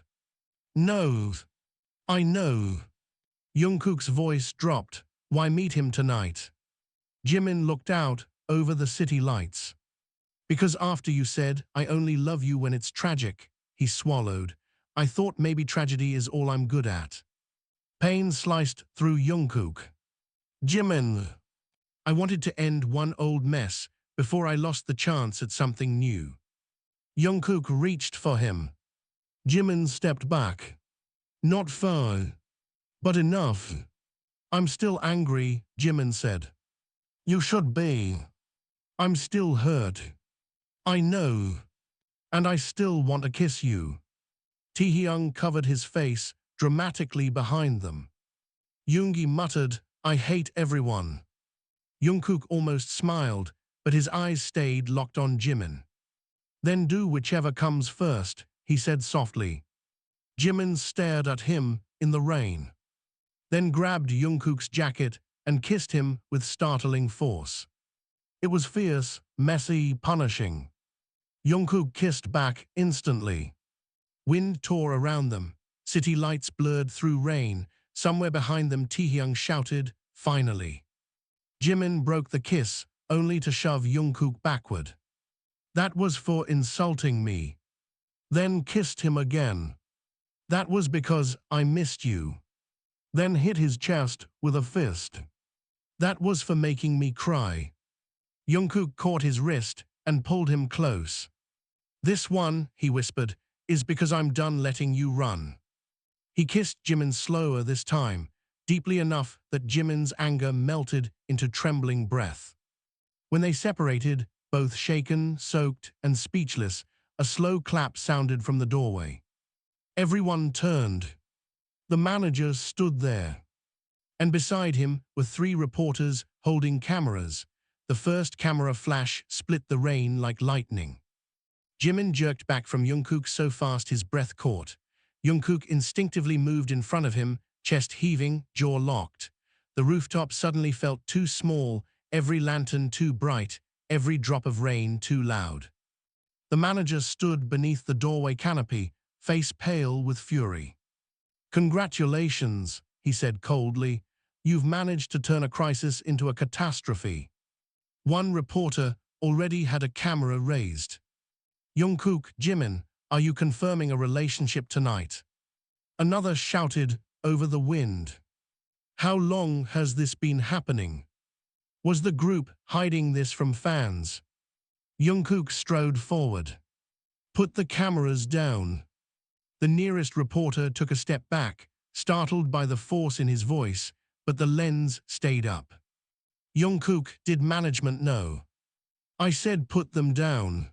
No. I know. Jungkook's voice dropped. Why meet him tonight? Jimin looked out over the city lights. Because after you said, I only love you when it's tragic, he swallowed. I thought maybe tragedy is all I'm good at. Pain sliced through Jungkook. Jimin. I wanted to end one old mess before I lost the chance at something new. Jungkook reached for him. Jimin stepped back. Not far, but enough. I'm still angry, Jimin said. You should be. I'm still hurt. I know. And I still want to kiss you. Taehyung covered his face dramatically behind them. Yoongi muttered, I hate everyone. Jungkook almost smiled, but his eyes stayed locked on Jimin. Then do whichever comes first, he said softly. Jimin stared at him in the rain. Then grabbed Jungkook's jacket and kissed him with startling force. It was fierce, messy, punishing. Jungkook kissed back instantly. Wind tore around them. City lights blurred through rain. Somewhere behind them Taehyung shouted, finally. Jimin broke the kiss, only to shove Jungkook backward. That was for insulting me. Then kissed him again. That was because I missed you. Then hit his chest with a fist. That was for making me cry. Jungkook caught his wrist and pulled him close. This one, he whispered, is because I'm done letting you run. He kissed Jimin slower this time, deeply enough that Jimin's anger melted into trembling breath. When they separated, both shaken, soaked, and speechless, a slow clap sounded from the doorway. Everyone turned. The manager stood there. And beside him were 3 reporters holding cameras. The first camera flash split the rain like lightning. Jimin jerked back from Jungkook so fast his breath caught. Jungkook instinctively moved in front of him, chest heaving, jaw locked. The rooftop suddenly felt too small, every lantern too bright, every drop of rain too loud. The manager stood beneath the doorway canopy, face pale with fury. Congratulations, he said coldly. You've managed to turn a crisis into a catastrophe. One reporter already had a camera raised. Jungkook, Jimin, are you confirming a relationship tonight? Another shouted over the wind. How long has this been happening? Was the group hiding this from fans? Jungkook strode forward. Put the cameras down. The nearest reporter took a step back, startled by the force in his voice, but the lens stayed up. Jungkook, did management know? I said put them down.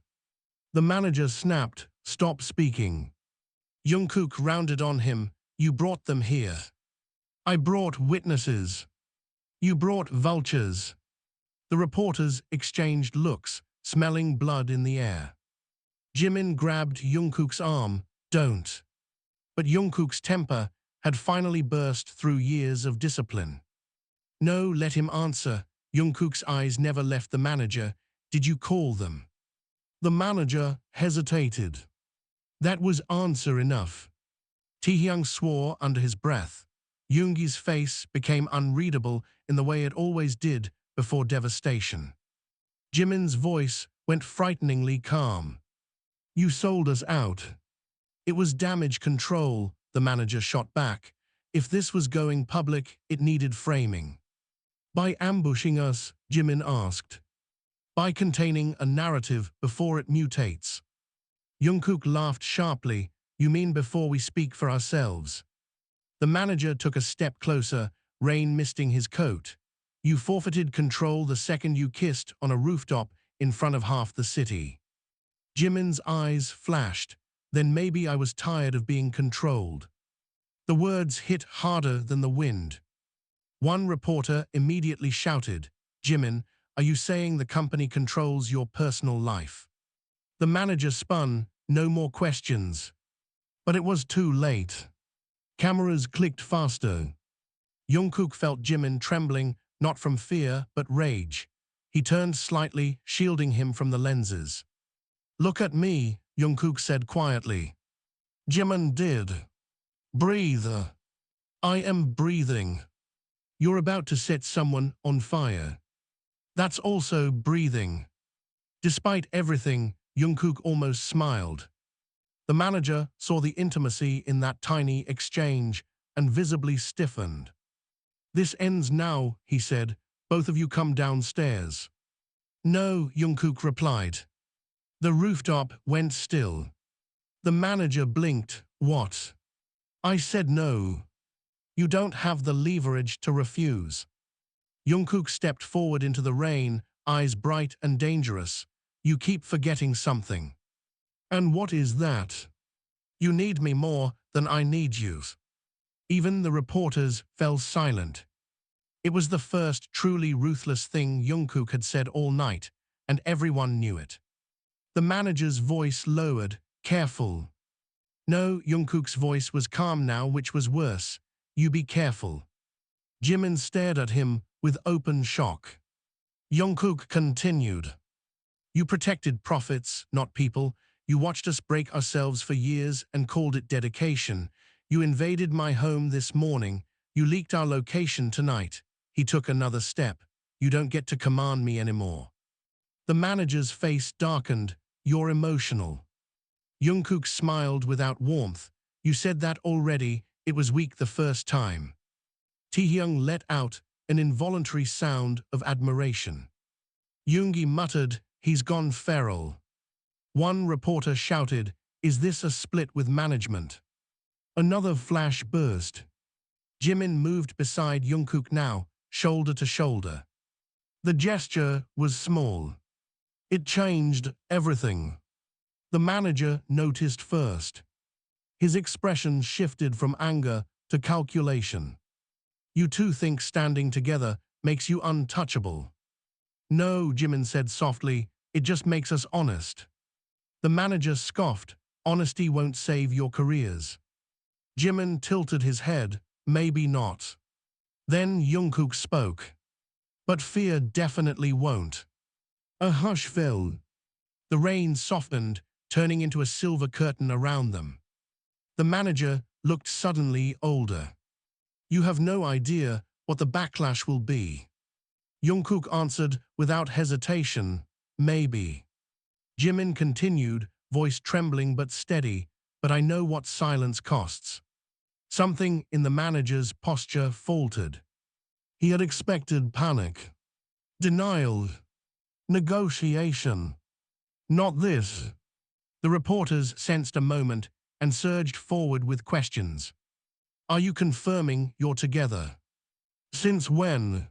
The manager snapped, stop speaking. Jungkook rounded on him, you brought them here. I brought witnesses. You brought vultures. The reporters exchanged looks, smelling blood in the air. Jimin grabbed Jungkook's arm, don't. But Jungkook's temper had finally burst through years of discipline. No, let him answer. Jungkook's eyes never left the manager. Did you call them? The manager hesitated. That was answer enough. Taehyung swore under his breath. Yoongi's face became unreadable in the way it always did before devastation. Jimin's voice went frighteningly calm. You sold us out. It was damage control, the manager shot back. If this was going public, it needed framing. By ambushing us, Jimin asked. By containing a narrative before it mutates. Jungkook laughed sharply. You mean before we speak for ourselves? The manager took a step closer, rain misting his coat. You forfeited control the second you kissed on a rooftop in front of half the city. Jimin's eyes flashed. Then maybe I was tired of being controlled. The words hit harder than the wind. One reporter immediately shouted, Jimin, are you saying the company controls your personal life? The manager spun, no more questions. But it was too late. Cameras clicked faster. Jungkook felt Jimin trembling, not from fear, but rage. He turned slightly, shielding him from the lenses. "Look at me," Jungkook said quietly. Jimin did. "Breathe." "I am breathing." "You're about to set someone on fire. That's also breathing." Despite everything, Jungkook almost smiled. The manager saw the intimacy in that tiny exchange and visibly stiffened. "This ends now," he said. "Both of you come downstairs." "No," Jungkook replied. The rooftop went still. The manager blinked. "What?" "I said no. You don't have the leverage to refuse." Jungkook stepped forward into the rain, eyes bright and dangerous. "You keep forgetting something." "And what is that?" "You need me more than I need you." Even the reporters fell silent. It was the first truly ruthless thing Jungkook had said all night, and everyone knew it. The manager's voice lowered, careful. No, Jungkook's voice was calm now, which was worse. "You be careful." Jimin stared at him with open shock. Jungkook continued. "You protected profits, not people. You watched us break ourselves for years and called it dedication. You invaded my home this morning. You leaked our location tonight." He took another step. "You don't get to command me anymore." The manager's face darkened. "You're emotional." Jungkook smiled without warmth. "You said that already. It was weak the first time." Taehyung let out an involuntary sound of admiration. Yoongi muttered, "He's gone feral." One reporter shouted, "Is this a split with management?" Another flash burst. Jimin moved beside Jungkook now, shoulder to shoulder. The gesture was small. It changed everything. The manager noticed first. His expression shifted from anger to calculation. "You two think standing together makes you untouchable." "No," Jimin said softly, "it just makes us honest." The manager scoffed, "Honesty won't save your careers." Jimin tilted his head, "Maybe not." Then Jungkook spoke. "But fear definitely won't." A hush fell. The rain softened, turning into a silver curtain around them. The manager looked suddenly older. "You have no idea what the backlash will be." Jungkook answered without hesitation, "Maybe." Jimin continued, voice trembling but steady, "But I know what silence costs." Something in the manager's posture faltered. He had expected panic, denial, negotiation. Not this. The reporters sensed a moment and surged forward with questions. "Are you confirming you're together? Since when?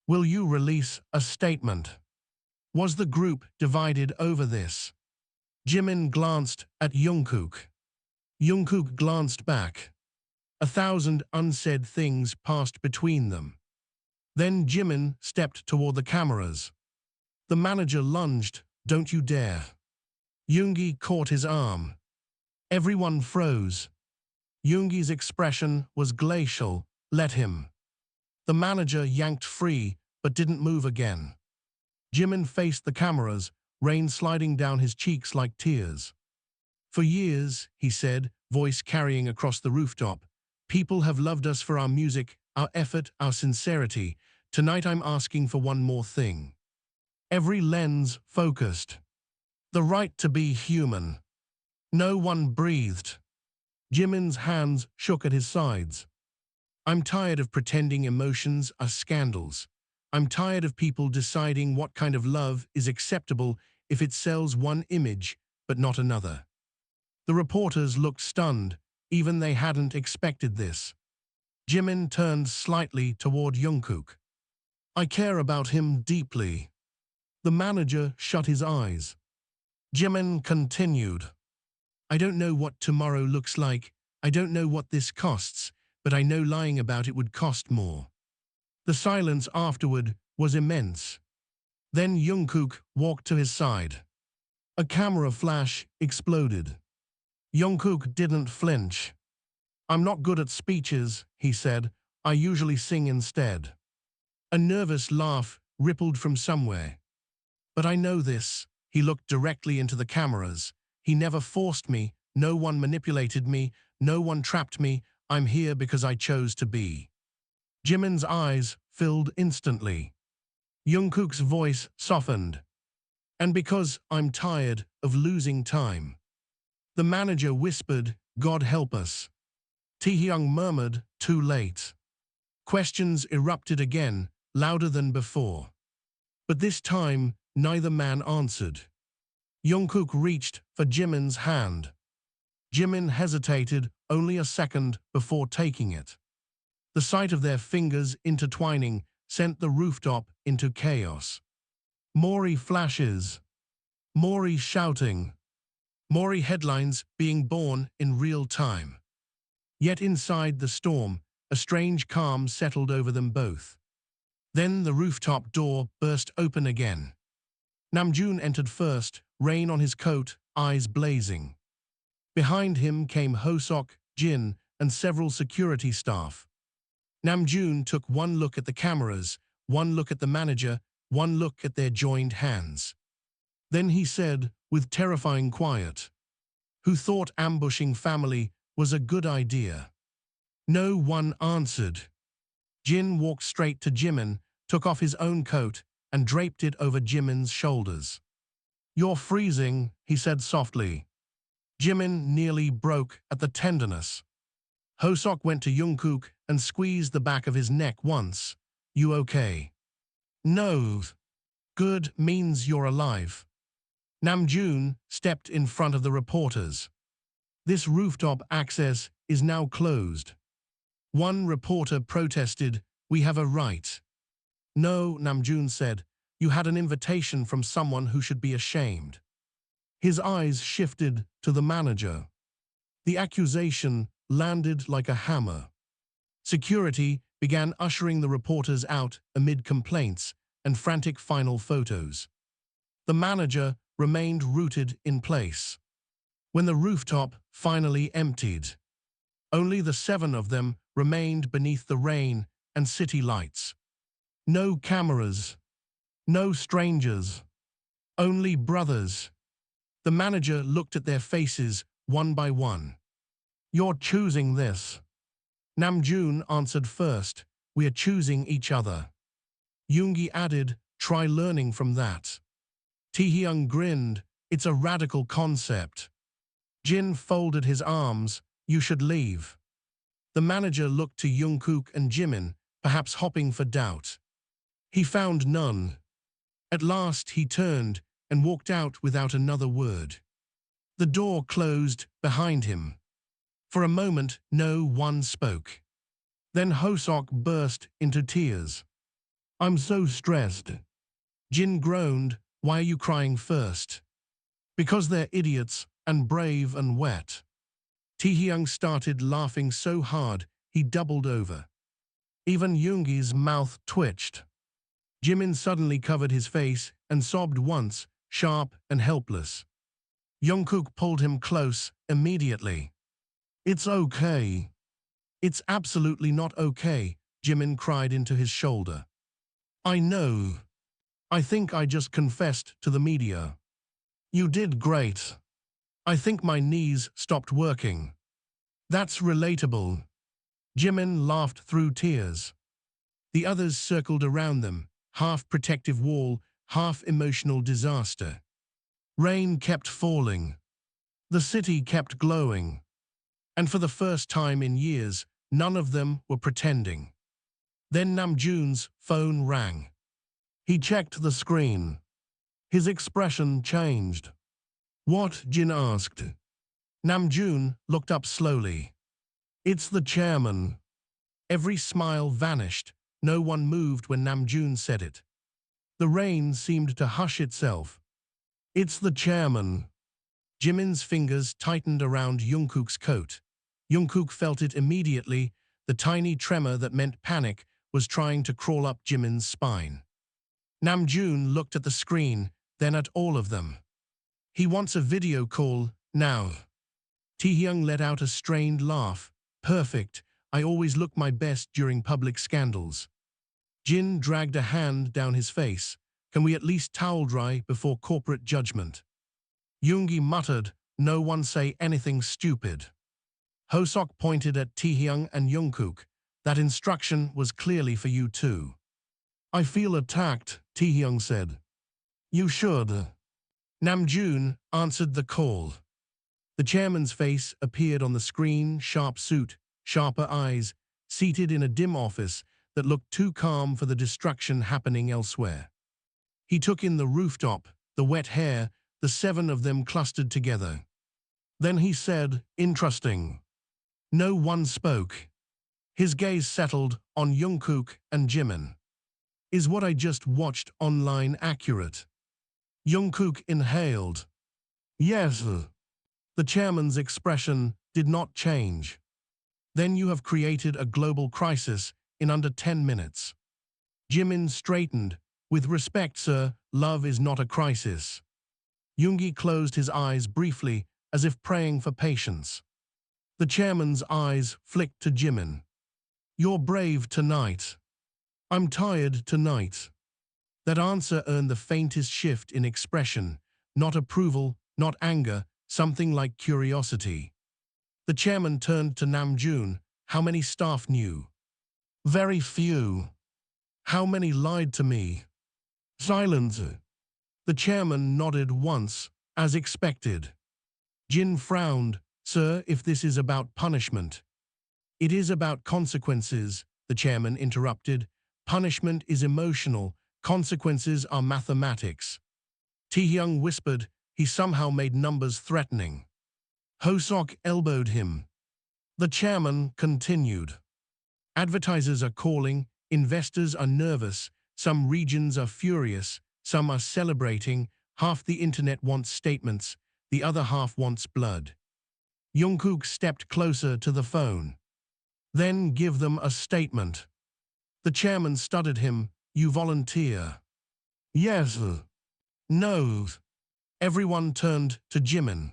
Will you release a statement?" Was the group divided over this? Jimin glanced at Jungkook. Jungkook glanced back. 1,000 unsaid things passed between them. Then Jimin stepped toward the cameras. The manager lunged, "Don't you dare." Yoongi caught his arm. Everyone froze. Yoongi's expression was glacial. "Let him." The manager yanked free, but didn't move again. Jimin faced the cameras, rain sliding down his cheeks like tears. "For years," he said, voice carrying across the rooftop, "people have loved us for our music, our effort, our sincerity. Tonight I'm asking for one more thing." Every lens focused. The right to be human. No one breathed. Jimin's hands shook at his sides. "I'm tired of pretending emotions are scandals. I'm tired of people deciding what kind of love is acceptable if it sells one image, but not another." The reporters looked stunned, even they hadn't expected this. Jimin turned slightly toward Jungkook. "I care about him deeply." The manager shut his eyes. Jimin continued. "I don't know what tomorrow looks like. I don't know what this costs, but I know lying about it would cost more." The silence afterward was immense. Then Jungkook walked to his side. A camera flash exploded. Jungkook didn't flinch. "I'm not good at speeches," he said. I usually sing instead. A nervous laugh rippled from somewhere. But I know this. He looked directly into the cameras. He never forced me. No one manipulated me. No one trapped me. I'm here because I chose to be. Jimin's eyes filled instantly. Jungkook's voice softened. And because I'm tired of losing time. The manager whispered, God help us. Taehyung murmured, too late. Questions erupted again, louder than before. But this time, neither man answered. Jungkook reached for Jimin's hand. Jimin hesitated only a second before taking it. The sight of their fingers intertwining sent the rooftop into chaos. Mori flashes. Mori shouting. Mori headlines being born in real time. Yet inside the storm, a strange calm settled over them both. Then the rooftop door burst open again. Namjoon entered first, rain on his coat, eyes blazing. Behind him came Hosok, Jin, and several security staff. Namjoon took one look at the cameras, one look at the manager, one look at their joined hands. Then he said, with terrifying quiet, who thought ambushing family was a good idea? No one answered. Jin walked straight to Jimin, took off his own coat, and draped it over Jimin's shoulders. You're freezing, he said softly. Jimin nearly broke at the tenderness. Hosok went to Jungkook and squeezed the back of his neck once. You okay? No. Good means you're alive. Namjoon stepped in front of the reporters. This rooftop access is now closed. One reporter protested, we have a right. No, Namjoon said, you had an invitation from someone who should be ashamed. His eyes shifted to the manager. The accusation landed like a hammer. Security began ushering the reporters out amid complaints and frantic final photos. The manager remained rooted in place. When the rooftop finally emptied, only the 7 of them remained beneath the rain and city lights. No cameras, no strangers, only brothers. The manager looked at their faces one by one. You're choosing this. Namjoon answered first, we are choosing each other. Yoongi added, try learning from that. Taehyung grinned, it's a radical concept. Jin folded his arms, you should leave. The manager looked to Jungkook and Jimin, perhaps hoping for doubt. He found none. At last he turned and walked out without another word. The door closed behind him. For a moment, no one spoke. Then Hosok burst into tears. I'm so stressed. Jin groaned, why are you crying first? Because they're idiots and brave and wet. Taehyung started laughing so hard he doubled over. Even Yoongi's mouth twitched. Jimin suddenly covered his face and sobbed once, sharp and helpless. Jungkook pulled him close immediately. It's okay. It's absolutely not okay, Jimin cried into his shoulder. I know. I think I just confessed to the media. You did great. I think my knees stopped working. That's relatable. Jimin laughed through tears. The others circled around them, half protective wall, half emotional disaster. Rain kept falling. The city kept glowing. And for the first time in years, none of them were pretending. Then Namjoon's phone rang. He checked the screen. His expression changed. What? Jin asked. Namjoon looked up slowly. It's the chairman. Every smile vanished. No one moved when Namjoon said it. The rain seemed to hush itself. It's the chairman. Jimin's fingers tightened around Jungkook's coat. Jungkook felt it immediately. The tiny tremor that meant panic was trying to crawl up Jimin's spine. Namjoon looked at the screen, then at all of them. He wants a video call, now. Taehyung let out a strained laugh. Perfect. I always look my best during public scandals. Jin dragged a hand down his face. Can we at least towel dry before corporate judgment? Yoongi muttered, no one say anything stupid. Hosok pointed at Taehyung and Jungkook. That instruction was clearly for you too. I feel attacked, Taehyung said. You should. Namjoon answered the call. The chairman's face appeared on the screen, sharp suit, sharper eyes, seated in a dim office that looked too calm for the destruction happening elsewhere. He took in the rooftop, the wet hair, the seven of them clustered together. Then he said, interesting. No one spoke. His gaze settled on Jungkook and Jimin. Is what I just watched online accurate? Jungkook inhaled. Yes. The chairman's expression did not change. Then you have created a global crisis in under 10 minutes. Jimin straightened. With respect, sir, love is not a crisis. Yoongi closed his eyes briefly, as if praying for patience. The chairman's eyes flicked to Jimin. You're brave tonight. I'm tired tonight. That answer earned the faintest shift in expression, not approval, not anger, something like curiosity. The chairman turned to Namjoon. How many staff knew? Very few. How many lied to me? Silence. The chairman nodded once, as expected. Jin frowned. Sir, if this is about punishment. It is about consequences, the chairman interrupted. Punishment is emotional, consequences are mathematics. Taehyung whispered. He somehow made numbers threatening. Hosok elbowed him. The chairman continued. Advertisers are calling, investors are nervous, some regions are furious, some are celebrating, half the internet wants statements, the other half wants blood. Jungkook stepped closer to the phone. Then give them a statement. The chairman stuttered him. You volunteer. Yes. No. Everyone turned to Jimin.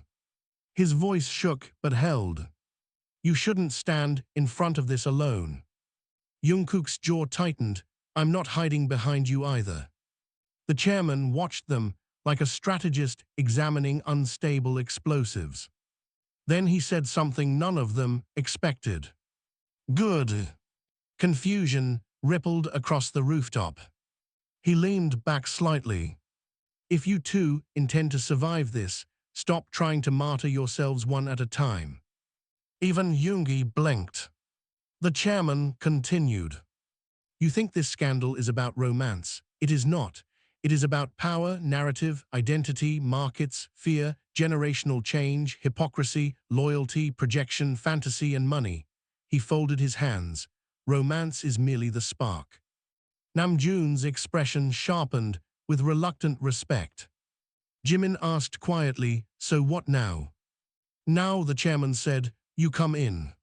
His voice shook but held. You shouldn't stand in front of this alone. Jungkook's jaw tightened. I'm not hiding behind you either. The chairman watched them like a strategist examining unstable explosives. Then he said something none of them expected. Good. Confusion rippled across the rooftop. He leaned back slightly. If you two intend to survive this, stop trying to martyr yourselves one at a time. Even Yoongi blinked. The chairman continued. You think this scandal is about romance. It is not. It is about power, narrative, identity, markets, fear, generational change, hypocrisy, loyalty, projection, fantasy, and money. He folded his hands. Romance is merely the spark. Namjoon's expression sharpened with reluctant respect. Jimin asked quietly, so what now? Now, the chairman said, you come in.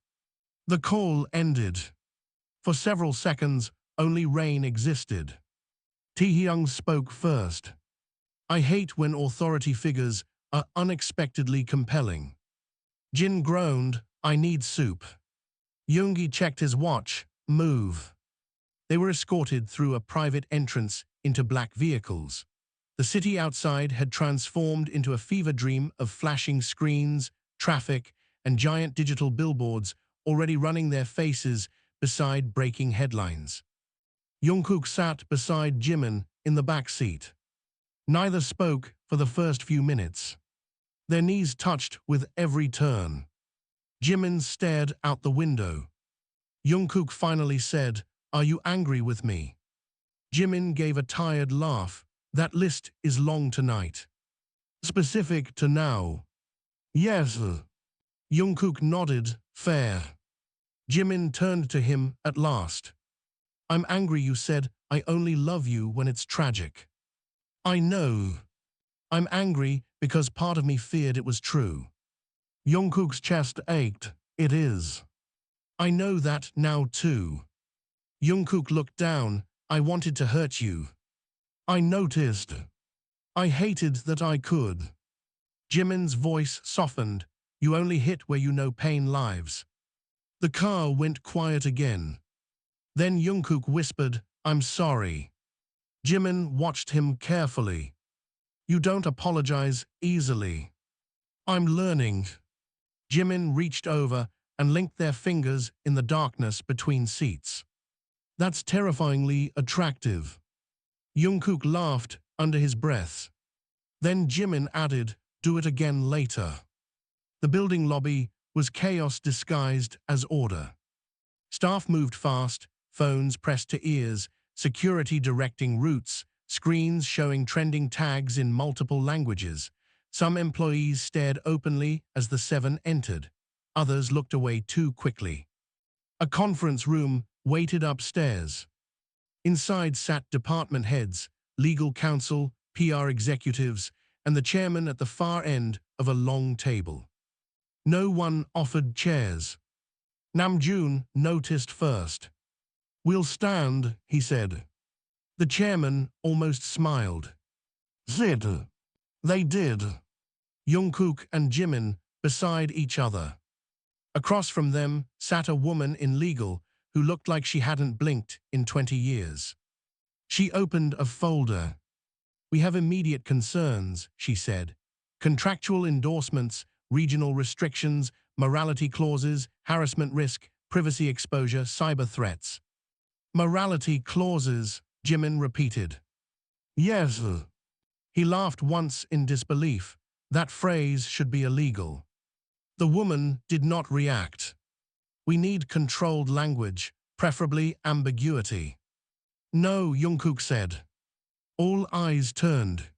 The call ended. For several seconds, only rain existed. Taehyung spoke first. I hate when authority figures are unexpectedly compelling. Jin groaned, I need soup. Yoongi checked his watch, move. They were escorted through a private entrance into black vehicles. The city outside had transformed into a fever dream of flashing screens, traffic, and giant digital billboards already running their faces beside breaking headlines. Jungkook sat beside Jimin in the back seat. Neither spoke for the first few minutes. Their knees touched with every turn. Jimin stared out the window. Jungkook finally said, are you angry with me? Jimin gave a tired laugh. That list is long tonight. Specific to now. Yes. Jungkook nodded, fair. Jimin turned to him at last. I'm angry you said, I only love you when it's tragic. I know. I'm angry because part of me feared it was true. Jungkook's chest ached. It is. I know that now too. Jungkook looked down. I wanted to hurt you. I noticed. I hated that I could. Jimin's voice softened. You only hit where you know pain lives. The car went quiet again. Then Jungkook whispered, "I'm sorry." Jimin watched him carefully. "You don't apologize easily." "I'm learning." Jimin reached over and linked their fingers in the darkness between seats. "That's terrifyingly attractive." Jungkook laughed under his breath. Then Jimin added, "Do it again later." The building lobby was chaos disguised as order. Staff moved fast, phones pressed to ears, security directing routes, screens showing trending tags in multiple languages. Some employees stared openly as the seven entered. Others looked away too quickly. A conference room waited upstairs. Inside sat department heads, legal counsel, PR executives, and the chairman at the far end of a long table. No one offered chairs. Namjoon noticed first. "We'll stand," he said. The chairman almost smiled. "Zid." They did. Jungkook and Jimin beside each other. Across from them sat a woman in legal who looked like she hadn't blinked in 20 years. She opened a folder. "We have immediate concerns," she said. "Contractual endorsements, regional restrictions, morality clauses, harassment risk, privacy exposure, cyber threats." "Morality clauses," Jimin repeated. "Yes." He laughed once in disbelief. That phrase should be illegal. The woman did not react. "We need controlled language, preferably ambiguity." "No," Jungkook said. All eyes turned.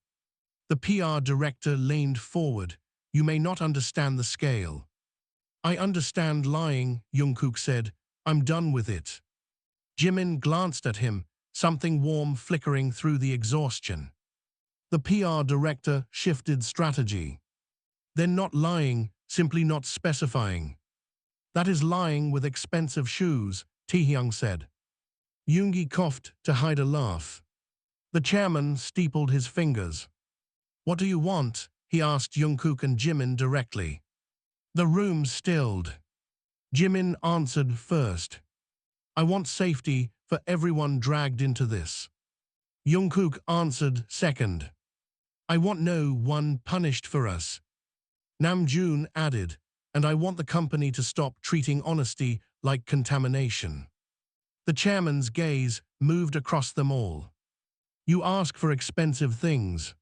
The PR director leaned forward. "You may not understand the scale." "I understand lying," Jungkook said. "I'm done with it." Jimin glanced at him, something warm flickering through the exhaustion. The PR director shifted strategy. "They're not lying, simply not specifying." "That is lying with expensive shoes," Taehyung said. Yoongi coughed to hide a laugh. The chairman steepled his fingers. "What do you want?" he asked Jungkook and Jimin directly. The room stilled. Jimin answered first. "I want safety for everyone dragged into this." Jungkook answered second. "I want no one punished for us." Namjoon added, "And I want the company to stop treating honesty like contamination." The chairman's gaze moved across them all. "You ask for expensive things."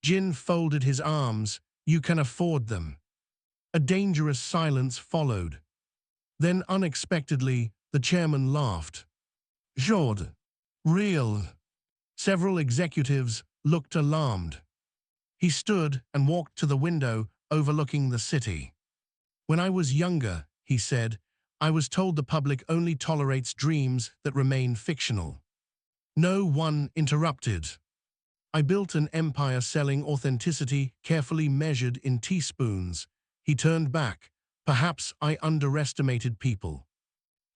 Jin folded his arms. "You can afford them." A dangerous silence followed. Then unexpectedly, the chairman laughed. "Jord. Real." Several executives looked alarmed. He stood and walked to the window overlooking the city. "When I was younger," he said, "I was told the public only tolerates dreams that remain fictional." No one interrupted. "I built an empire selling authenticity carefully measured in teaspoons." He turned back. "Perhaps I underestimated people."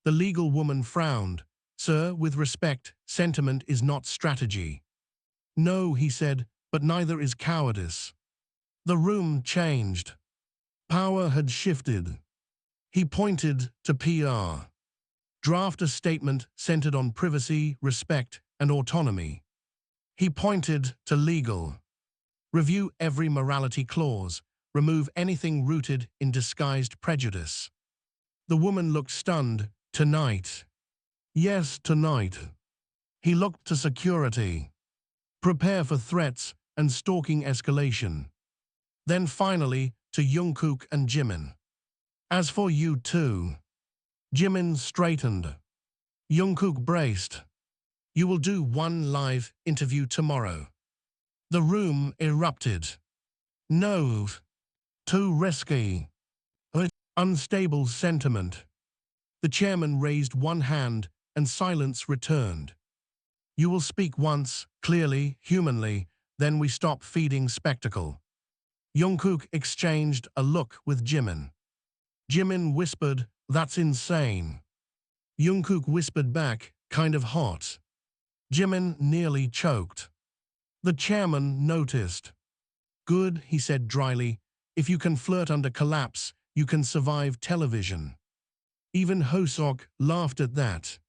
The legal woman frowned. "Sir, with respect, sentiment is not strategy." "No," he said, "but neither is cowardice." The room changed. Power had shifted. He pointed to PR. "Draft a statement centered on privacy, respect, and autonomy." He pointed to legal. "Review every morality clause. Remove anything rooted in disguised prejudice." The woman looked stunned. "Tonight." "Yes, tonight." He looked to security. "Prepare for threats and stalking escalation." Then finally to Jungkook and Jimin. "As for you two." Jimin straightened. Jungkook braced. "You will do one live interview tomorrow." The room erupted. "No. Too risky." Unstable sentiment. The chairman raised one hand and silence returned. "You will speak once, clearly, humanly, then we stop feeding spectacle." Jungkook exchanged a look with Jimin. Jimin whispered, "That's insane." Jungkook whispered back, "Kind of hot." Jimin nearly choked. The chairman noticed. "Good," he said dryly. "If you can flirt under collapse, you can survive television." Even Hosok laughed at that.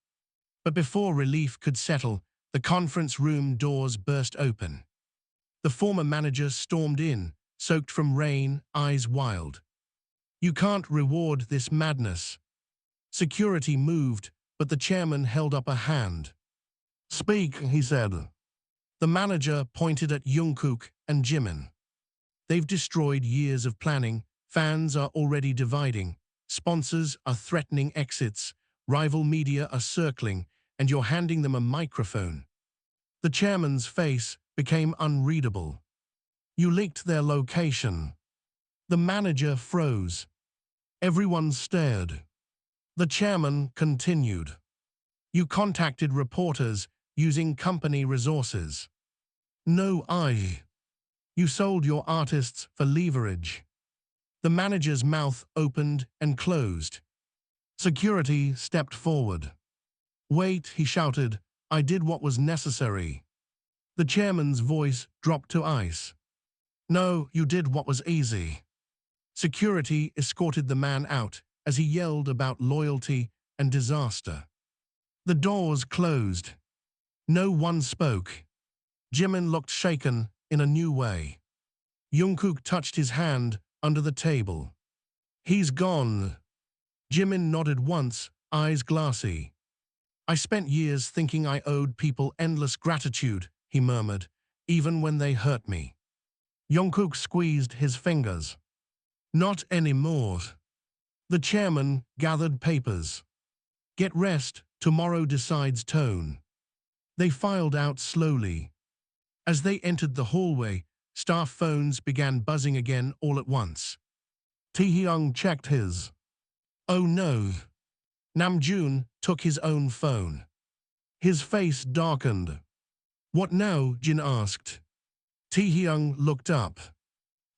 But before relief could settle, the conference room doors burst open. The former manager stormed in, soaked from rain, eyes wild. "You can't reward this madness." Security moved, but the chairman held up a hand. "Speak," he said. The manager pointed at Jungkook and Jimin. "They've destroyed years of planning, fans are already dividing, sponsors are threatening exits, rival media are circling, and you're handing them a microphone." The chairman's face became unreadable. "You leaked their location." The manager froze. Everyone stared. The chairman continued. "You contacted reporters using company resources." "No, You sold your artists for leverage." The manager's mouth opened and closed. Security stepped forward. "Wait," he shouted, "I did what was necessary." The chairman's voice dropped to ice. "No, you did what was easy." Security escorted the man out as he yelled about loyalty and disaster. The doors closed. No one spoke. Jimin looked shaken in a new way. Jungkook touched his hand under the table. "He's gone." Jimin nodded once, eyes glassy. "I spent years thinking I owed people endless gratitude," he murmured, "even when they hurt me." Jungkook squeezed his fingers. "Not anymore." The chairman gathered papers. "Get rest, tomorrow decides tone." They filed out slowly. As they entered the hallway, staff phones began buzzing again all at once. Taehyung checked his. "Oh no." Namjoon took his own phone. His face darkened. "What now?" Jin asked. Taehyung looked up.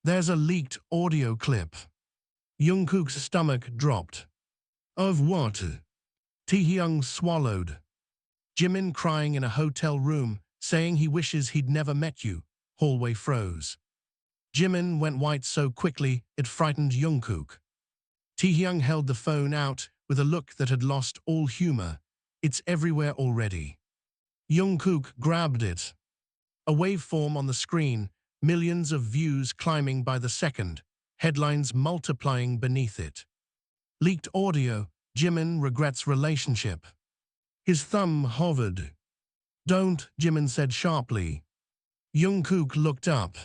"There's a leaked audio clip." Jungkook's stomach dropped. "Of what?" Taehyung swallowed. "Jimin crying in a hotel room, saying he wishes he'd never met you." Hallway froze. Jimin went white so quickly it frightened Jungkook. Taehyung held the phone out with a look that had lost all humor. "It's everywhere already." Jungkook grabbed it. A waveform on the screen, millions of views climbing by the second, headlines multiplying beneath it. "Leaked audio, Jimin regrets relationship." His thumb hovered. "Don't," Jimin said sharply. Jungkook looked up.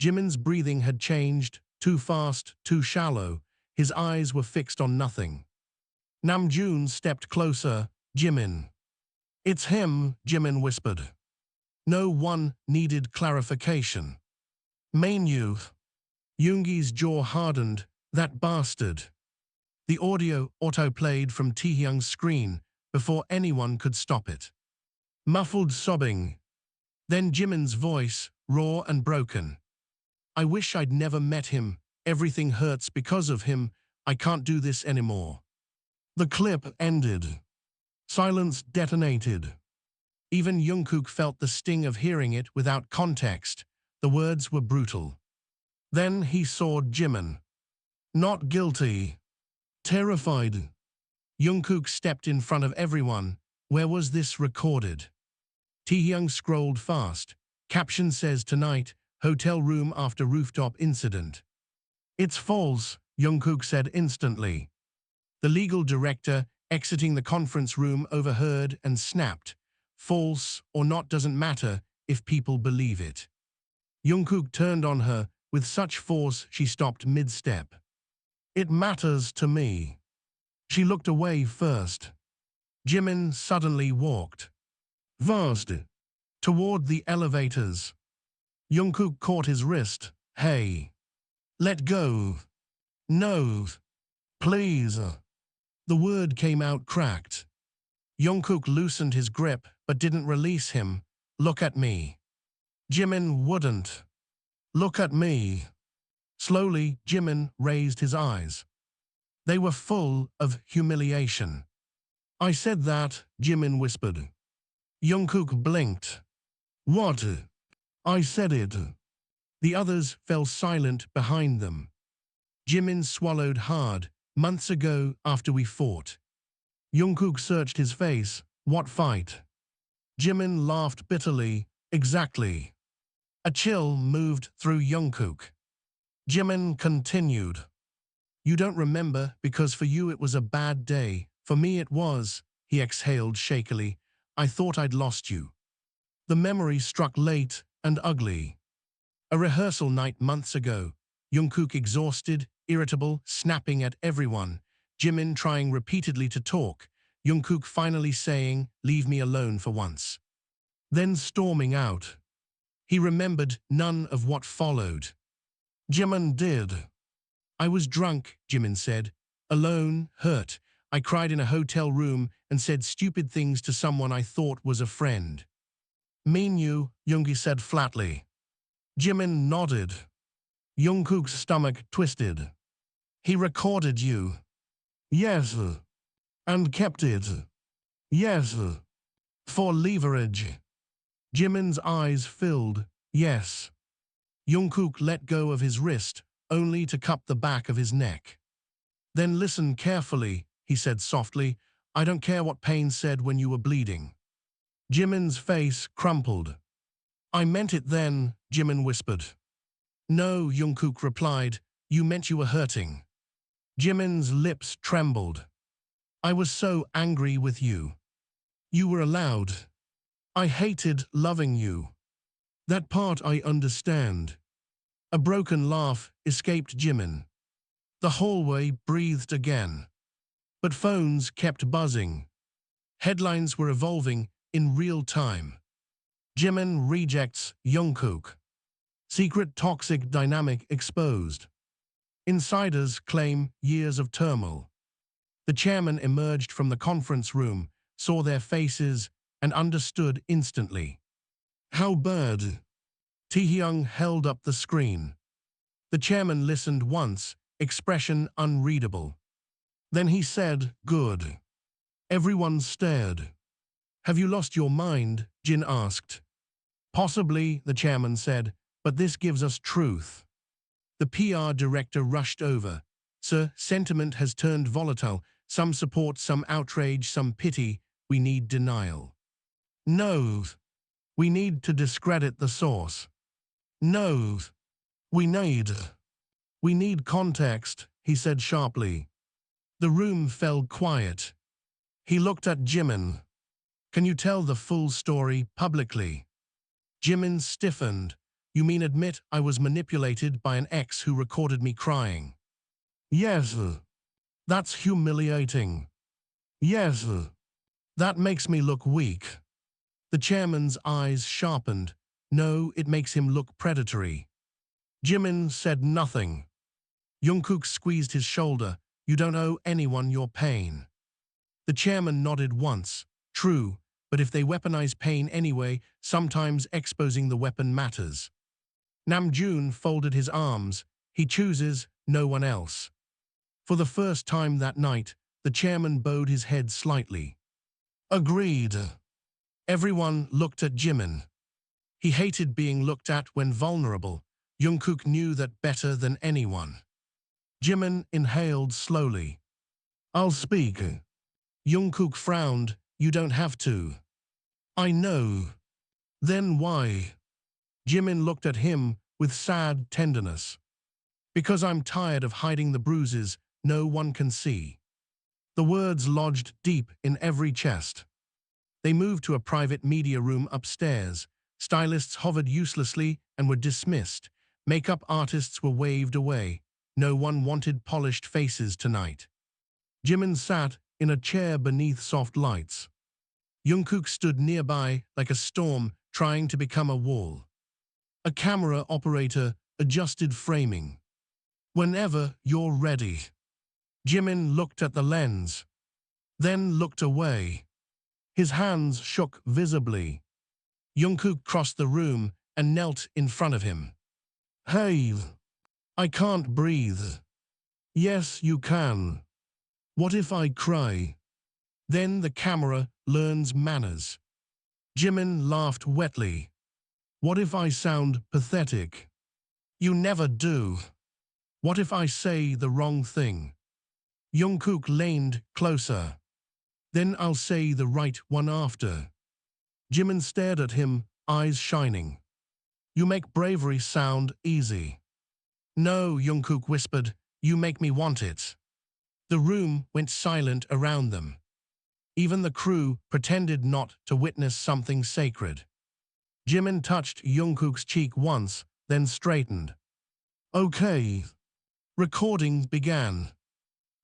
Jimin's breathing had changed, too fast, too shallow. His eyes were fixed on nothing. Namjoon stepped closer. "Jimin." "It's him," Jimin whispered. No one needed clarification. "Mainu." Yoongi's jaw hardened. "That bastard." The audio auto-played from Taehyung's screen before anyone could stop it. Muffled sobbing. Then Jimin's voice, raw and broken. "I wish I'd never met him. Everything hurts because of him. I can't do this anymore." The clip ended. Silence detonated. Even Jungkook felt the sting of hearing it without context. The words were brutal. Then he saw Jimin. Not guilty. Terrified. Jungkook stepped in front of everyone. Where was this recorded? Taehyung scrolled fast. Caption says tonight, hotel room after rooftop incident. "It's false," Jungkook said instantly. The legal director, exiting the conference room, overheard and snapped. "False or not doesn't matter if people believe it." Jungkook turned on her with such force she stopped mid-step. "It matters to me." She looked away first. Jimin suddenly walked. Fast. Toward the elevators. Jungkook caught his wrist. "Hey. Let go." "No. Please." The word came out cracked. Jungkook loosened his grip but didn't release him. "Look at me." Jimin wouldn't. "Look at me." Slowly, Jimin raised his eyes. They were full of humiliation. "I said that," Jimin whispered. Jungkook blinked. "What?" "I said it." The others fell silent behind them. Jimin swallowed hard. months ago after we fought. Jungkook searched his face. What fight? Jimin laughed bitterly. Exactly. A chill moved through Jungkook. Jimin continued. You don't remember because for you it was a bad day. For me it was, he exhaled shakily. I thought I'd lost you. The memory struck late and ugly. A rehearsal night months ago. Jungkook exhausted, irritable, snapping at everyone. Jimin trying repeatedly to talk. Jungkook finally saying, leave me alone for once. Then storming out. He remembered none of what followed. Jimin did. I was drunk, Jimin said. Alone, hurt. I cried in a hotel room and said stupid things to someone I thought was a friend. Mean you, Yoongi said flatly. Jimin nodded. Jungkook's stomach twisted. He recorded you. Yes. And kept it. Yes. For leverage. Jimin's eyes filled. Yes. Jungkook let go of his wrist, only to cup the back of his neck. Then listen carefully, he said softly. I don't care what Pain said when you were bleeding. Jimin's face crumpled. I meant it then, Jimin whispered. No, Jungkook replied. You meant you were hurting. Jimin's lips trembled. I was so angry with you. You were allowed. I hated loving you. That part I understand. A broken laugh escaped Jimin. The hallway breathed again. But phones kept buzzing. Headlines were evolving in real time. Jimin rejects Jungkook. Secret toxic dynamic exposed. Insiders claim years of turmoil. The chairman emerged from the conference room, saw their faces, and understood instantly. How bad? Taehyung held up the screen. The chairman listened once, expression unreadable. Then he said, good. Everyone stared. Have you lost your mind? Jin asked. Possibly, the chairman said, but this gives us truth. The PR director rushed over. Sir, sentiment has turned volatile. Some support, some outrage, some pity. We need denial. No. We need to discredit the source. No. We need context, he said sharply. The room fell quiet. He looked at Jimin. Can you tell the full story publicly? Jimin stiffened. You mean admit I was manipulated by an ex who recorded me crying? Yes. That's humiliating. Yes. That makes me look weak. The chairman's eyes sharpened. No, it makes him look predatory. Jimin said nothing. Jungkook squeezed his shoulder. You don't owe anyone your pain. The chairman nodded once. True, but if they weaponize pain anyway, sometimes exposing the weapon matters. Namjoon folded his arms. He chooses no one else. For the first time that night, the chairman bowed his head slightly. Agreed. Everyone looked at Jimin. He hated being looked at when vulnerable. Jungkook knew that better than anyone. Jimin inhaled slowly. I'll speak. Jungkook frowned. You don't have to. I know. Then why? Jimin looked at him with sad tenderness. Because I'm tired of hiding the bruises no one can see. The words lodged deep in every chest. They moved to a private media room upstairs. Stylists hovered uselessly and were dismissed. Makeup artists were waved away. No one wanted polished faces tonight. Jimin sat in a chair beneath soft lights. Jungkook stood nearby like a storm trying to become a wall. A camera operator adjusted framing. Whenever you're ready. Jimin looked at the lens, then looked away. His hands shook visibly. Jungkook crossed the room and knelt in front of him. Hey, I can't breathe. Yes, you can. What if I cry? Then the camera learns manners. Jimin laughed wetly. What if I sound pathetic? You never do. What if I say the wrong thing? Jungkook leaned closer. Then I'll say the right one after. Jimin stared at him, eyes shining. You make bravery sound easy. No, Jungkook whispered, you make me want it. The room went silent around them. Even the crew pretended not to witness something sacred. Jimin touched Jungkook's cheek once, then straightened. Okay. Recording began.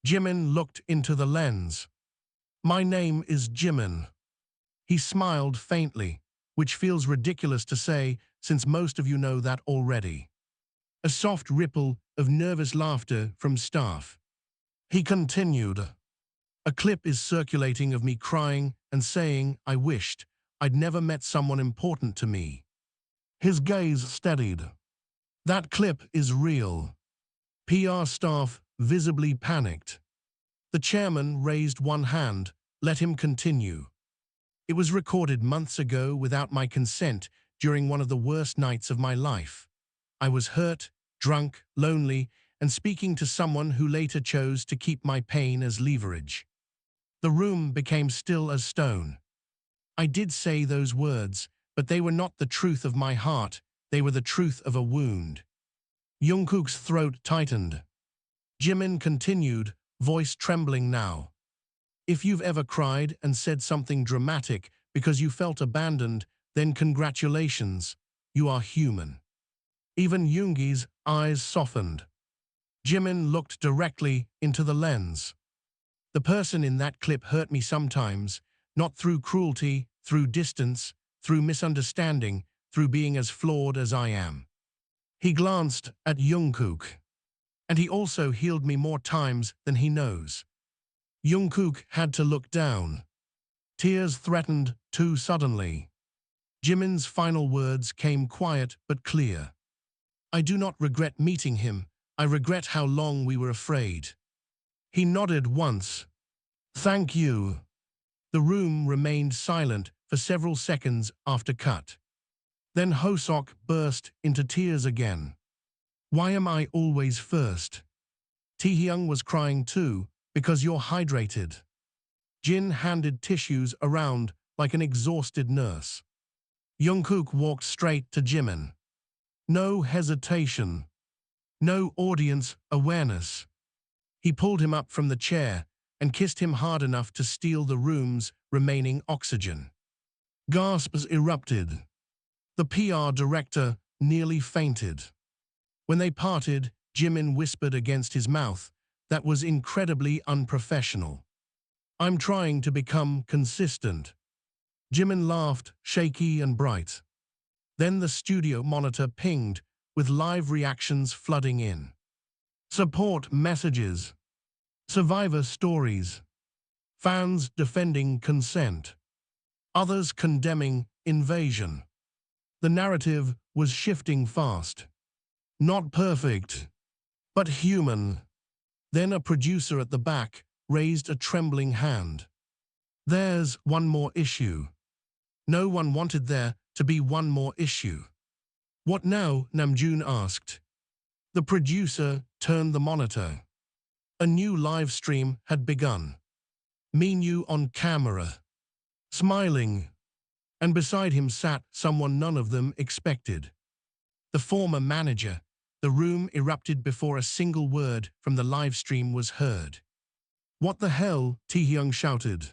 Jimin looked into the lens. My name is Jimin. He smiled faintly, which feels ridiculous to say since most of you know that already. A soft ripple of nervous laughter from staff. He continued. A clip is circulating of me crying and saying I wished I'd never met someone important to me. His gaze steadied. That clip is real. PR staff visibly panicked. The chairman raised one hand, let him continue. It was recorded months ago without my consent during one of the worst nights of my life. I was hurt, drunk, lonely, and speaking to someone who later chose to keep my pain as leverage. The room became still as stone. I did say those words, but they were not the truth of my heart, they were the truth of a wound. Jungkook's throat tightened. Jimin continued, voice trembling now. If you've ever cried and said something dramatic because you felt abandoned, then congratulations, you are human. Even Yoongi's eyes softened. Jimin looked directly into the lens. The person in that clip hurt me sometimes, not through cruelty, through distance, through misunderstanding, through being as flawed as I am. He glanced at Jungkook. And he also healed me more times than he knows. Jungkook had to look down. Tears threatened too suddenly. Jimin's final words came quiet but clear. I do not regret meeting him. I regret how long we were afraid. He nodded once. Thank you. The room remained silent for several seconds after cut. Then Hosok burst into tears again. Why am I always first? Taehyung was crying too, because you're hydrated. Jin handed tissues around like an exhausted nurse. Jungkook walked straight to Jimin. No hesitation. No audience awareness. He pulled him up from the chair and kissed him hard enough to steal the room's remaining oxygen. Gasps erupted. The PR director nearly fainted. When they parted, Jimin whispered against his mouth, that was incredibly unprofessional. I'm trying to become consistent. Jimin laughed, shaky and bright. Then the studio monitor pinged, with live reactions flooding in. Support messages. Survivor stories. Fans defending consent. Others condemning invasion. The narrative was shifting fast. Not perfect, but human. Then a producer at the back raised a trembling hand. There's one more issue. No one wanted there to be one more issue. What now? Namjoon asked. The producer turned the monitor. A new live stream had begun. Minyu on camera, smiling, and beside him sat someone none of them expected. The former manager. The room erupted before a single word from the live stream was heard. What the hell? Taehyung shouted.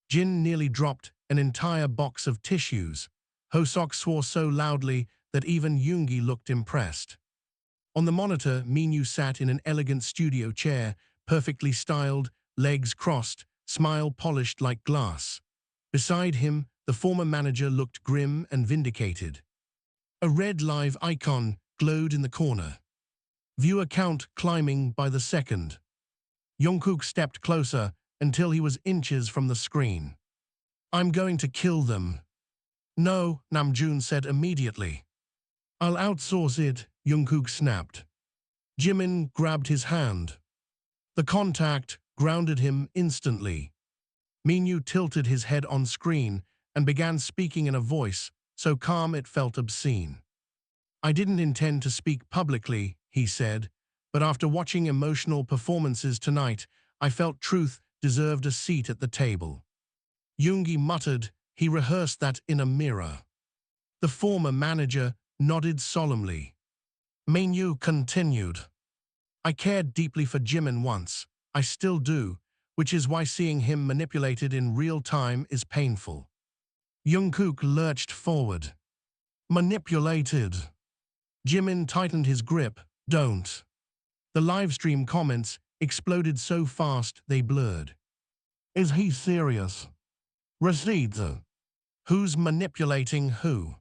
Jin nearly dropped an entire box of tissues. Hosok swore so loudly that even Yoongi looked impressed. On the monitor, Minyu sat in an elegant studio chair, perfectly styled, legs crossed, smile polished like glass. Beside him, the former manager looked grim and vindicated. A red live icon glowed in the corner. Viewer count climbing by the second. Jungkook stepped closer until he was inches from the screen. I'm going to kill them. No, Namjoon said immediately. I'll outsource it, Jungkook snapped. Jimin grabbed his hand. The contact grounded him instantly. Minyu tilted his head on screen and began speaking in a voice so calm it felt obscene. I didn't intend to speak publicly, he said, but after watching emotional performances tonight, I felt truth deserved a seat at the table. Yoongi muttered he rehearsed that in a mirror. The former manager nodded solemnly. Minkook continued. I cared deeply for Jimin once. I still do, which is why seeing him manipulated in real time is painful. Jungkook lurched forward. Manipulated. Jimin tightened his grip. Don't. The livestream comments exploded so fast they blurred. Is he serious? Receipts. Who's manipulating who?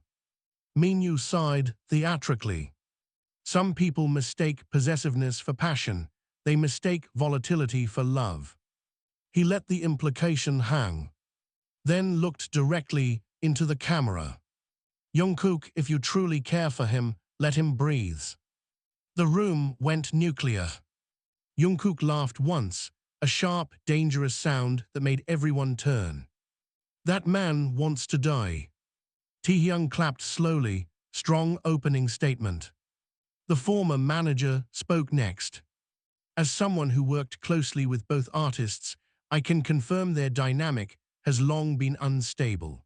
Minkook sighed theatrically. Some people mistake possessiveness for passion. They mistake volatility for love. He let the implication hang, then looked directly into the camera. Jungkook, if you truly care for him, let him breathe. The room went nuclear. Jungkook laughed once, a sharp, dangerous sound that made everyone turn. That man wants to die. Taehyung clapped slowly, strong opening statement. The former manager spoke next. As someone who worked closely with both artists, I can confirm their dynamic has long been unstable.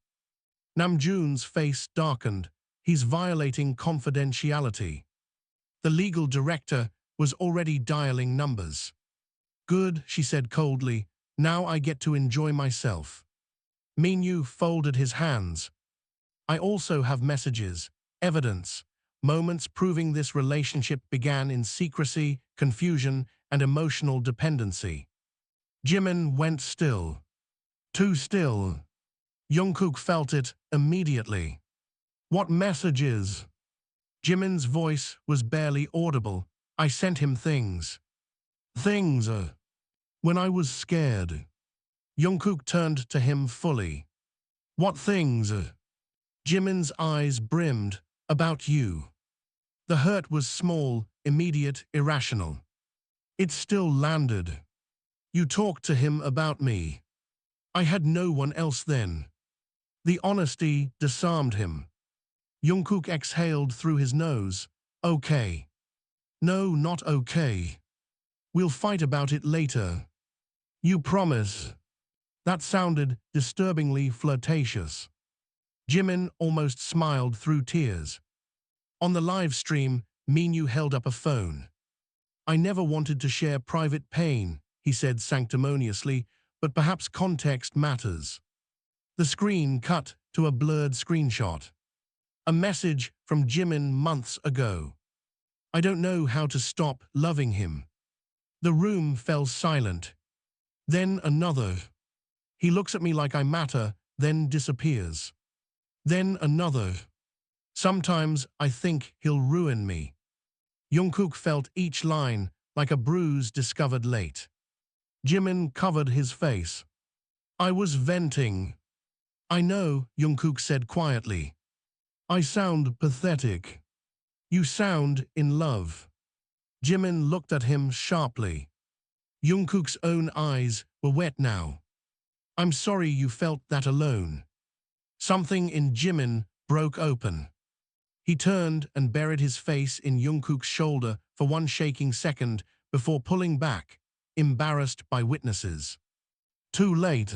Namjoon's face darkened. He's violating confidentiality. The legal director was already dialing numbers. Good, she said coldly. Now I get to enjoy myself. Minkook folded his hands. I also have messages, evidence, moments proving this relationship began in secrecy, confusion, and emotional dependency. Jimin went still. Too still. Jungkook felt it immediately. What messages? Jimin's voice was barely audible. I sent him things. Things. When I was scared. Jungkook turned to him fully. What things? Jimin's eyes brimmed. About you. The hurt was small, immediate, irrational. It still landed. You talked to him about me. I had no one else then. The honesty disarmed him. Jungkook exhaled through his nose. Okay. No, not okay. We'll fight about it later. You promise. That sounded disturbingly flirtatious. Jimin almost smiled through tears. On the live stream, Minkook held up a phone. I never wanted to share private pain, he said sanctimoniously, but perhaps context matters. The screen cut to a blurred screenshot. A message from Jimin months ago. I don't know how to stop loving him. The room fell silent. Then another. He looks at me like I matter, then disappears. Then another. Sometimes I think he'll ruin me. Jungkook felt each line like a bruise discovered late. Jimin covered his face. I was venting. I know, Jungkook said quietly. I sound pathetic. You sound in love. Jimin looked at him sharply. Jungkook's own eyes were wet now. I'm sorry you felt that alone. Something in Jimin broke open. He turned and buried his face in Jungkook's shoulder for one shaking second before pulling back, embarrassed by witnesses. Too late.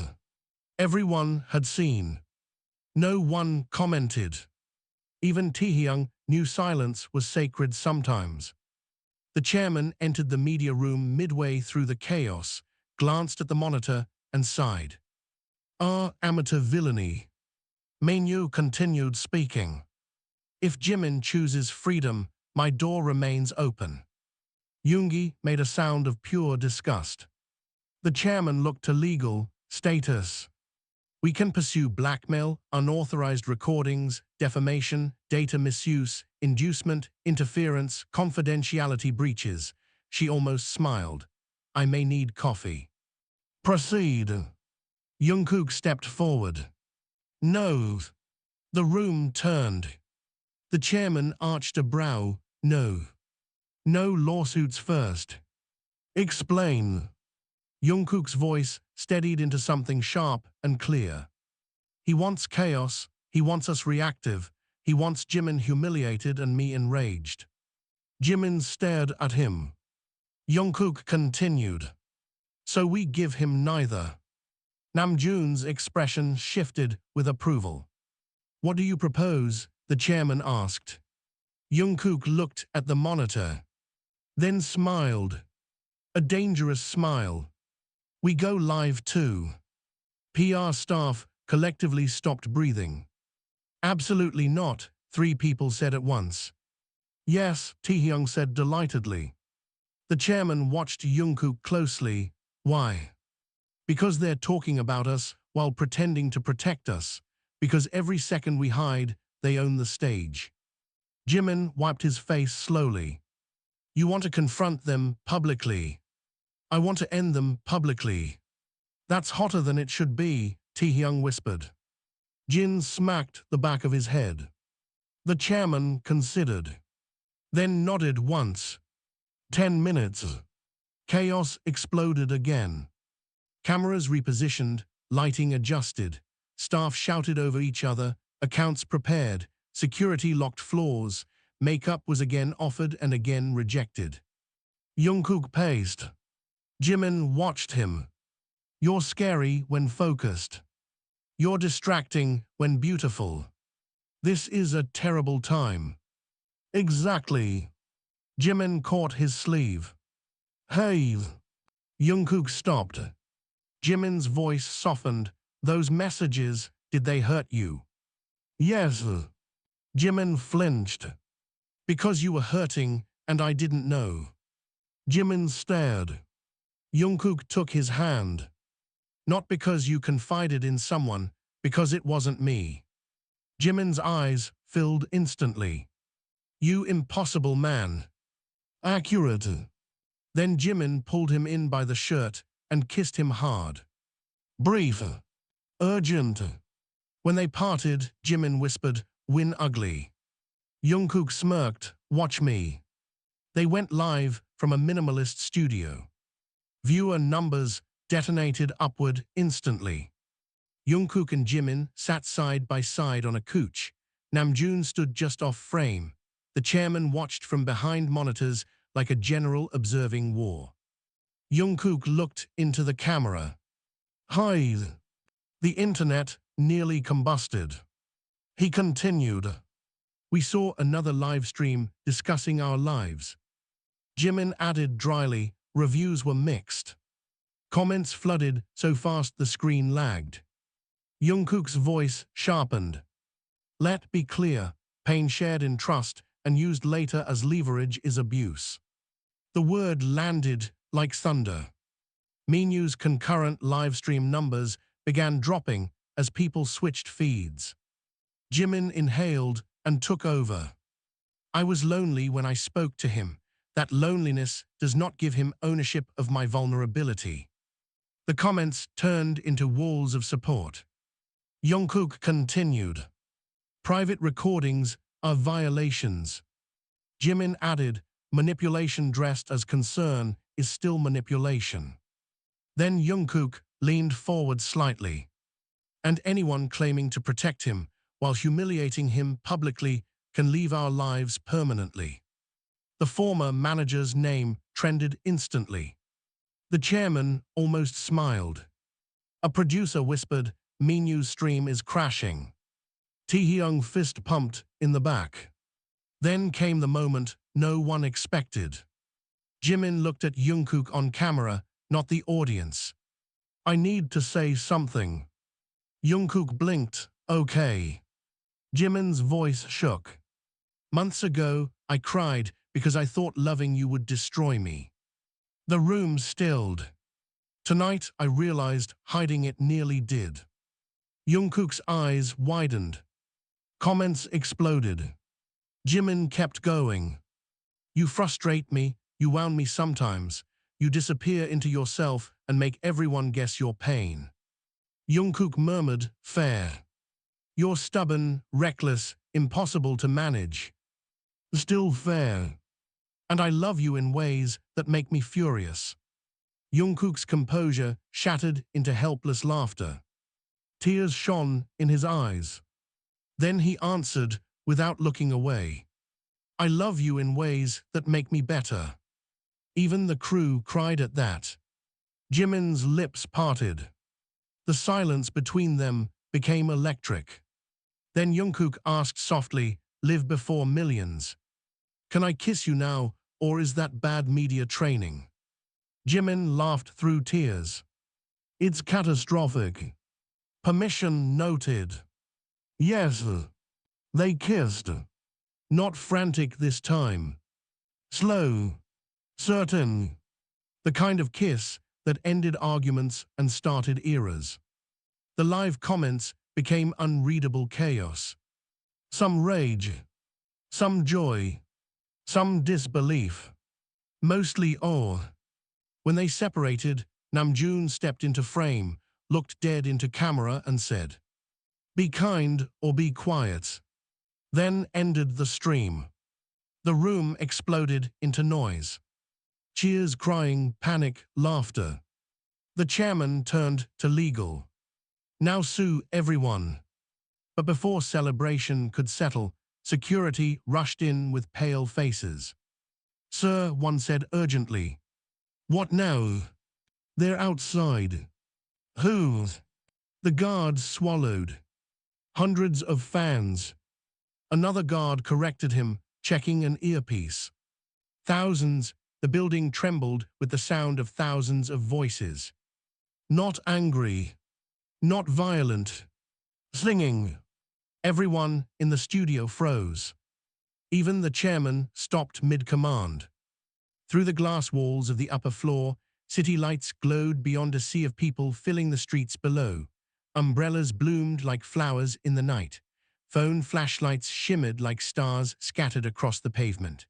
Everyone had seen. No one commented. Even Taehyung knew silence was sacred sometimes. The chairman entered the media room midway through the chaos, glanced at the monitor, and sighed. Amateur villainy. Minkook continued speaking. If Jimin chooses freedom, my door remains open. Yoongi made a sound of pure disgust. The chairman looked to legal status. We can pursue blackmail, unauthorized recordings, defamation, data misuse, inducement, interference, confidentiality breaches. She almost smiled. I may need coffee. Proceed. Jungkook stepped forward. No. The room turned. The chairman arched a brow. No. No lawsuits first. Explain. Jungkook's voice steadied into something sharp and clear. He wants chaos, he wants us reactive, he wants Jimin humiliated and me enraged. Jimin stared at him. Jungkook continued. So we give him neither. Namjoon's expression shifted with approval. What do you propose? The chairman asked. Jungkook looked at the monitor, then smiled. A dangerous smile. We go live too. PR staff collectively stopped breathing. Absolutely not, three people said at once. Yes, Taehyung said delightedly. The chairman watched Jungkook closely. Why? Because they're talking about us while pretending to protect us. Because every second we hide, they own the stage. Jimin wiped his face slowly. You want to confront them publicly. I want to end them publicly. That's hotter than it should be, Taehyung whispered. Jin smacked the back of his head. The chairman considered, then nodded once. 10 minutes. Chaos exploded again. Cameras repositioned, lighting adjusted. Staff shouted over each other, accounts prepared, security locked floors, makeup was again offered and again rejected. Jungkook paced. Jimin watched him. You're scary when focused. You're distracting when beautiful. This is a terrible time. Exactly. Jimin caught his sleeve. Hey. Jungkook stopped. Jimin's voice softened. Those messages, did they hurt you? Yes. Jimin flinched. Because you were hurting and I didn't know. Jimin stared. Jungkook took his hand. Not because you confided in someone, because it wasn't me. Jimin's eyes filled instantly. You impossible man. Accurate. Then Jimin pulled him in by the shirt and kissed him hard. Brief. Urgent. When they parted, Jimin whispered, win ugly. Jungkook smirked, watch me. They went live from a minimalist studio. Viewer numbers detonated upward instantly. Jungkook and Jimin sat side by side on a couch. Namjoon stood just off frame. The chairman watched from behind monitors like a general observing war. Jungkook looked into the camera. Hi. The internet nearly combusted. He continued. We saw another live stream discussing our lives. Jimin added dryly, reviews were mixed. Comments flooded so fast the screen lagged. Jungkook's voice sharpened. Let be clear, pain shared in trust and used later as leverage is abuse. The word landed like thunder. Minyook's concurrent livestream numbers began dropping as people switched feeds. Jimin inhaled and took over. I was lonely when I spoke to him. That loneliness does not give him ownership of my vulnerability. The comments turned into walls of support. Jungkook continued. Private recordings are violations. Jimin added, manipulation dressed as concern is still manipulation. Then Jungkook leaned forward slightly. And anyone claiming to protect him while humiliating him publicly can leave our lives permanently. The former manager's name trended instantly. The chairman almost smiled. A producer whispered, Minyook's stream is crashing. Taehyung fist pumped in the back. Then came the moment no one expected. Jimin looked at Jungkook on camera, not the audience. I need to say something. Jungkook blinked, okay. Jimin's voice shook. Months ago, I cried because I thought loving you would destroy me. The room stilled. Tonight, I realized hiding it nearly did. Jungkook's eyes widened. Comments exploded. Jimin kept going. You frustrate me, you wound me sometimes. You disappear into yourself and make everyone guess your pain. Jungkook murmured, fair. You're stubborn, reckless, impossible to manage. Still fair. And I love you in ways that make me furious. Jungkook's composure shattered into helpless laughter. Tears shone in his eyes. Then he answered without looking away. I love you in ways that make me better. Even the crew cried at that. Jimin's lips parted. The silence between them became electric. Then Jungkook asked softly, "Live before millions. Can I kiss you now, or is that bad media training?" Jimin laughed through tears. "It's catastrophic. Permission noted." Yes, they kissed. Not frantic this time. Slow. Certain. The kind of kiss that ended arguments and started eras. The live comments became unreadable chaos. Some rage. Some joy. Some disbelief. Mostly awe. When they separated, Namjoon stepped into frame, looked dead into camera and said, "Be kind or be quiet." Then ended the stream. The room exploded into noise. Cheers, crying, panic, laughter. The chairman turned to legal. "Now sue everyone." But before celebration could settle, security rushed in with pale faces. "Sir," one said urgently. "What now?" "They're outside." "Who?" The guards swallowed. "Hundreds of fans." Another guard corrected him, checking an earpiece. "Thousands." The building trembled with the sound of thousands of voices. Not angry. Not violent. Singing. Everyone in the studio froze. Even the chairman stopped mid-command. Through the glass walls of the upper floor, city lights glowed beyond a sea of people filling the streets below. Umbrellas bloomed like flowers in the night. Phone flashlights shimmered like stars scattered across the pavement.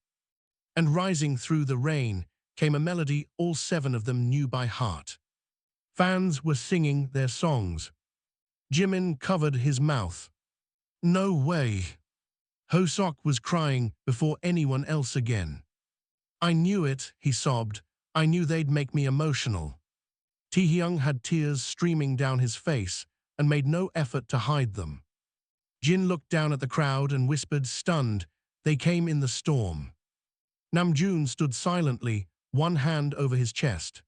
And rising through the rain came a melody all seven of them knew by heart. Fans were singing their songs. Jimin covered his mouth. "No way." Hosok was crying before anyone else again. "I knew it," he sobbed. "I knew they'd make me emotional." Taehyung had tears streaming down his face and made no effort to hide them. Jin looked down at the crowd and whispered, stunned, "They came in the storm." Namjoon stood silently, one hand over his chest.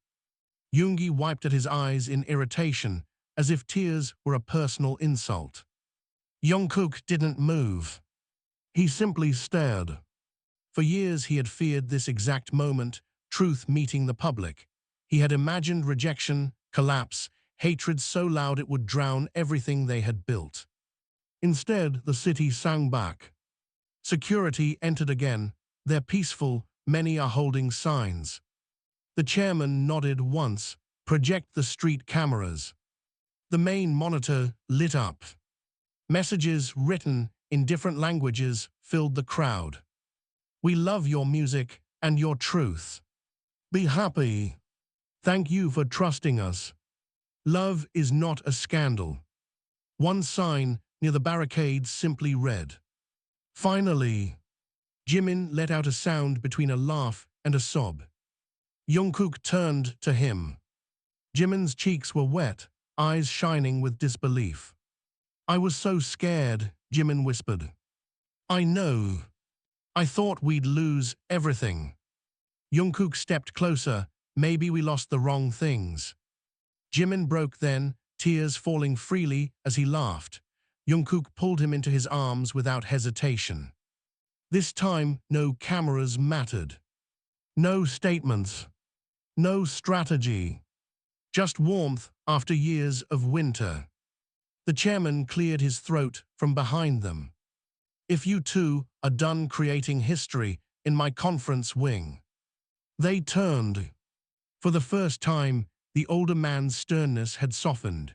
Yoongi wiped at his eyes in irritation, as if tears were a personal insult. Jungkook didn't move. He simply stared. For years he had feared this exact moment, truth meeting the public. He had imagined rejection, collapse, hatred so loud it would drown everything they had built. Instead, the city sang back. Security entered again. They're peaceful, many are holding signs. The chairman nodded once. "Project the street cameras." The main monitor lit up. Messages written in different languages filled the crowd. "We love your music and your truth. Be happy. Thank you for trusting us. Love is not a scandal." One sign near the barricades simply read, "Finally." Jimin let out a sound between a laugh and a sob. Jungkook turned to him. Jimin's cheeks were wet, eyes shining with disbelief. "I was so scared," Jimin whispered. "I know. I thought we'd lose everything." Jungkook stepped closer. "Maybe we lost the wrong things." Jimin broke then, tears falling freely as he laughed. Jungkook pulled him into his arms without hesitation. This time, no cameras mattered. No statements. No strategy. Just warmth after years of winter. The chairman cleared his throat from behind them. "If you two are done creating history in my conference wing." They turned. For the first time, the older man's sternness had softened.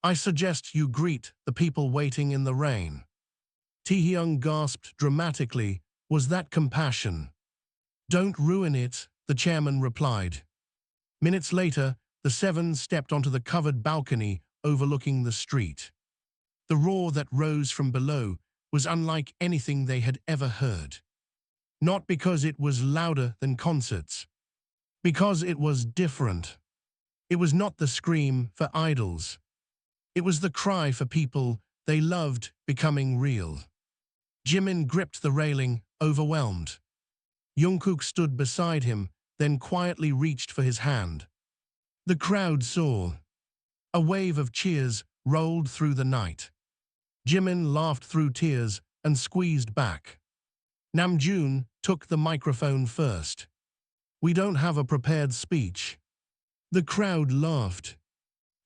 "I suggest you greet the people waiting in the rain." Taehyung gasped dramatically. Was that compassion? "Don't ruin it," the chairman replied. Minutes later, the seven stepped onto the covered balcony overlooking the street. The roar that rose from below was unlike anything they had ever heard. Not because it was louder than concerts, because it was different. It was not the scream for idols. It was the cry for people they loved becoming real. Jimin gripped the railing, overwhelmed. Jungkook stood beside him, then quietly reached for his hand. The crowd saw. A wave of cheers rolled through the night. Jimin laughed through tears and squeezed back. Namjoon took the microphone first. "We don't have a prepared speech." The crowd laughed.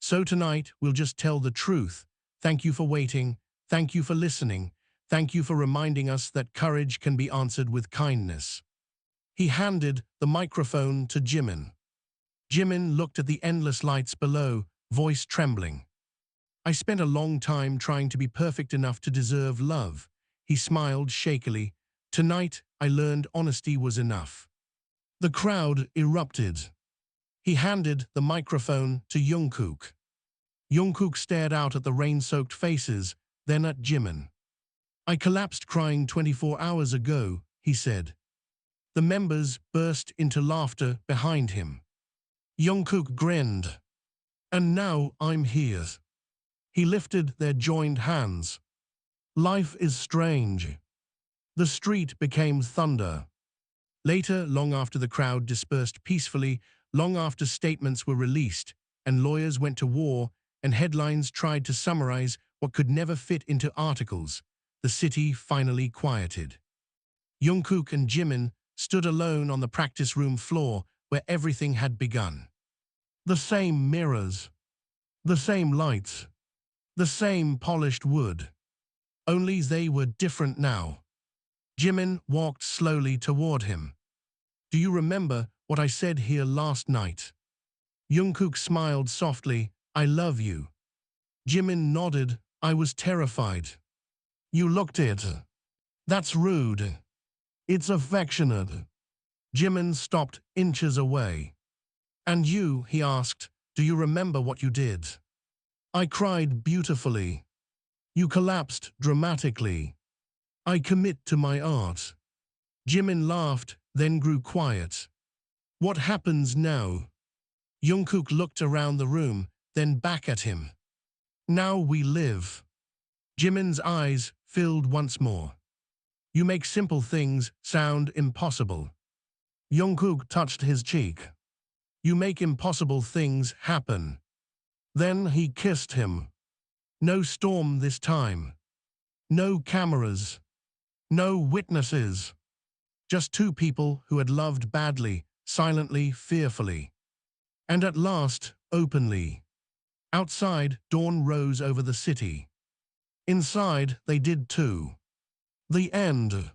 "So tonight we'll just tell the truth. Thank you for waiting. Thank you for listening. Thank you for reminding us that courage can be answered with kindness." He handed the microphone to Jimin. Jimin looked at the endless lights below, voice trembling. "I spent a long time trying to be perfect enough to deserve love." He smiled shakily. "Tonight I learned honesty was enough." The crowd erupted. He handed the microphone to Jungkook. Jungkook stared out at the rain-soaked faces, then at Jimin. "I collapsed crying 24 hours ago," he said. The members burst into laughter behind him. Jungkook grinned. "And now I'm here." He lifted their joined hands. "Life is strange." The street became thunder. Later, long after the crowd dispersed peacefully, long after statements were released, and lawyers went to war, and headlines tried to summarize what could never fit into articles, the city finally quieted. Jungkook and Jimin stood alone on the practice room floor where everything had begun. The same mirrors, the same lights, the same polished wood. Only they were different now. Jimin walked slowly toward him. "Do you remember what I said here last night?" Jungkook smiled softly. "I love you." Jimin nodded. "I was terrified." "You looked it." "That's rude." "It's affectionate." Jimin stopped inches away. "And you," he asked, "do you remember what you did?" "I cried beautifully." "You collapsed dramatically." "I commit to my art." Jimin laughed, then grew quiet. "What happens now?" Jungkook looked around the room, then back at him. "Now we live." Jimin's eyes filled once more. "You make simple things sound impossible." Jungkook touched his cheek. "You make impossible things happen." Then he kissed him. No storm this time. No cameras. No witnesses. Just two people who had loved badly, silently, fearfully. And at last, openly. Outside, dawn rose over the city. Inside, they did too. The end.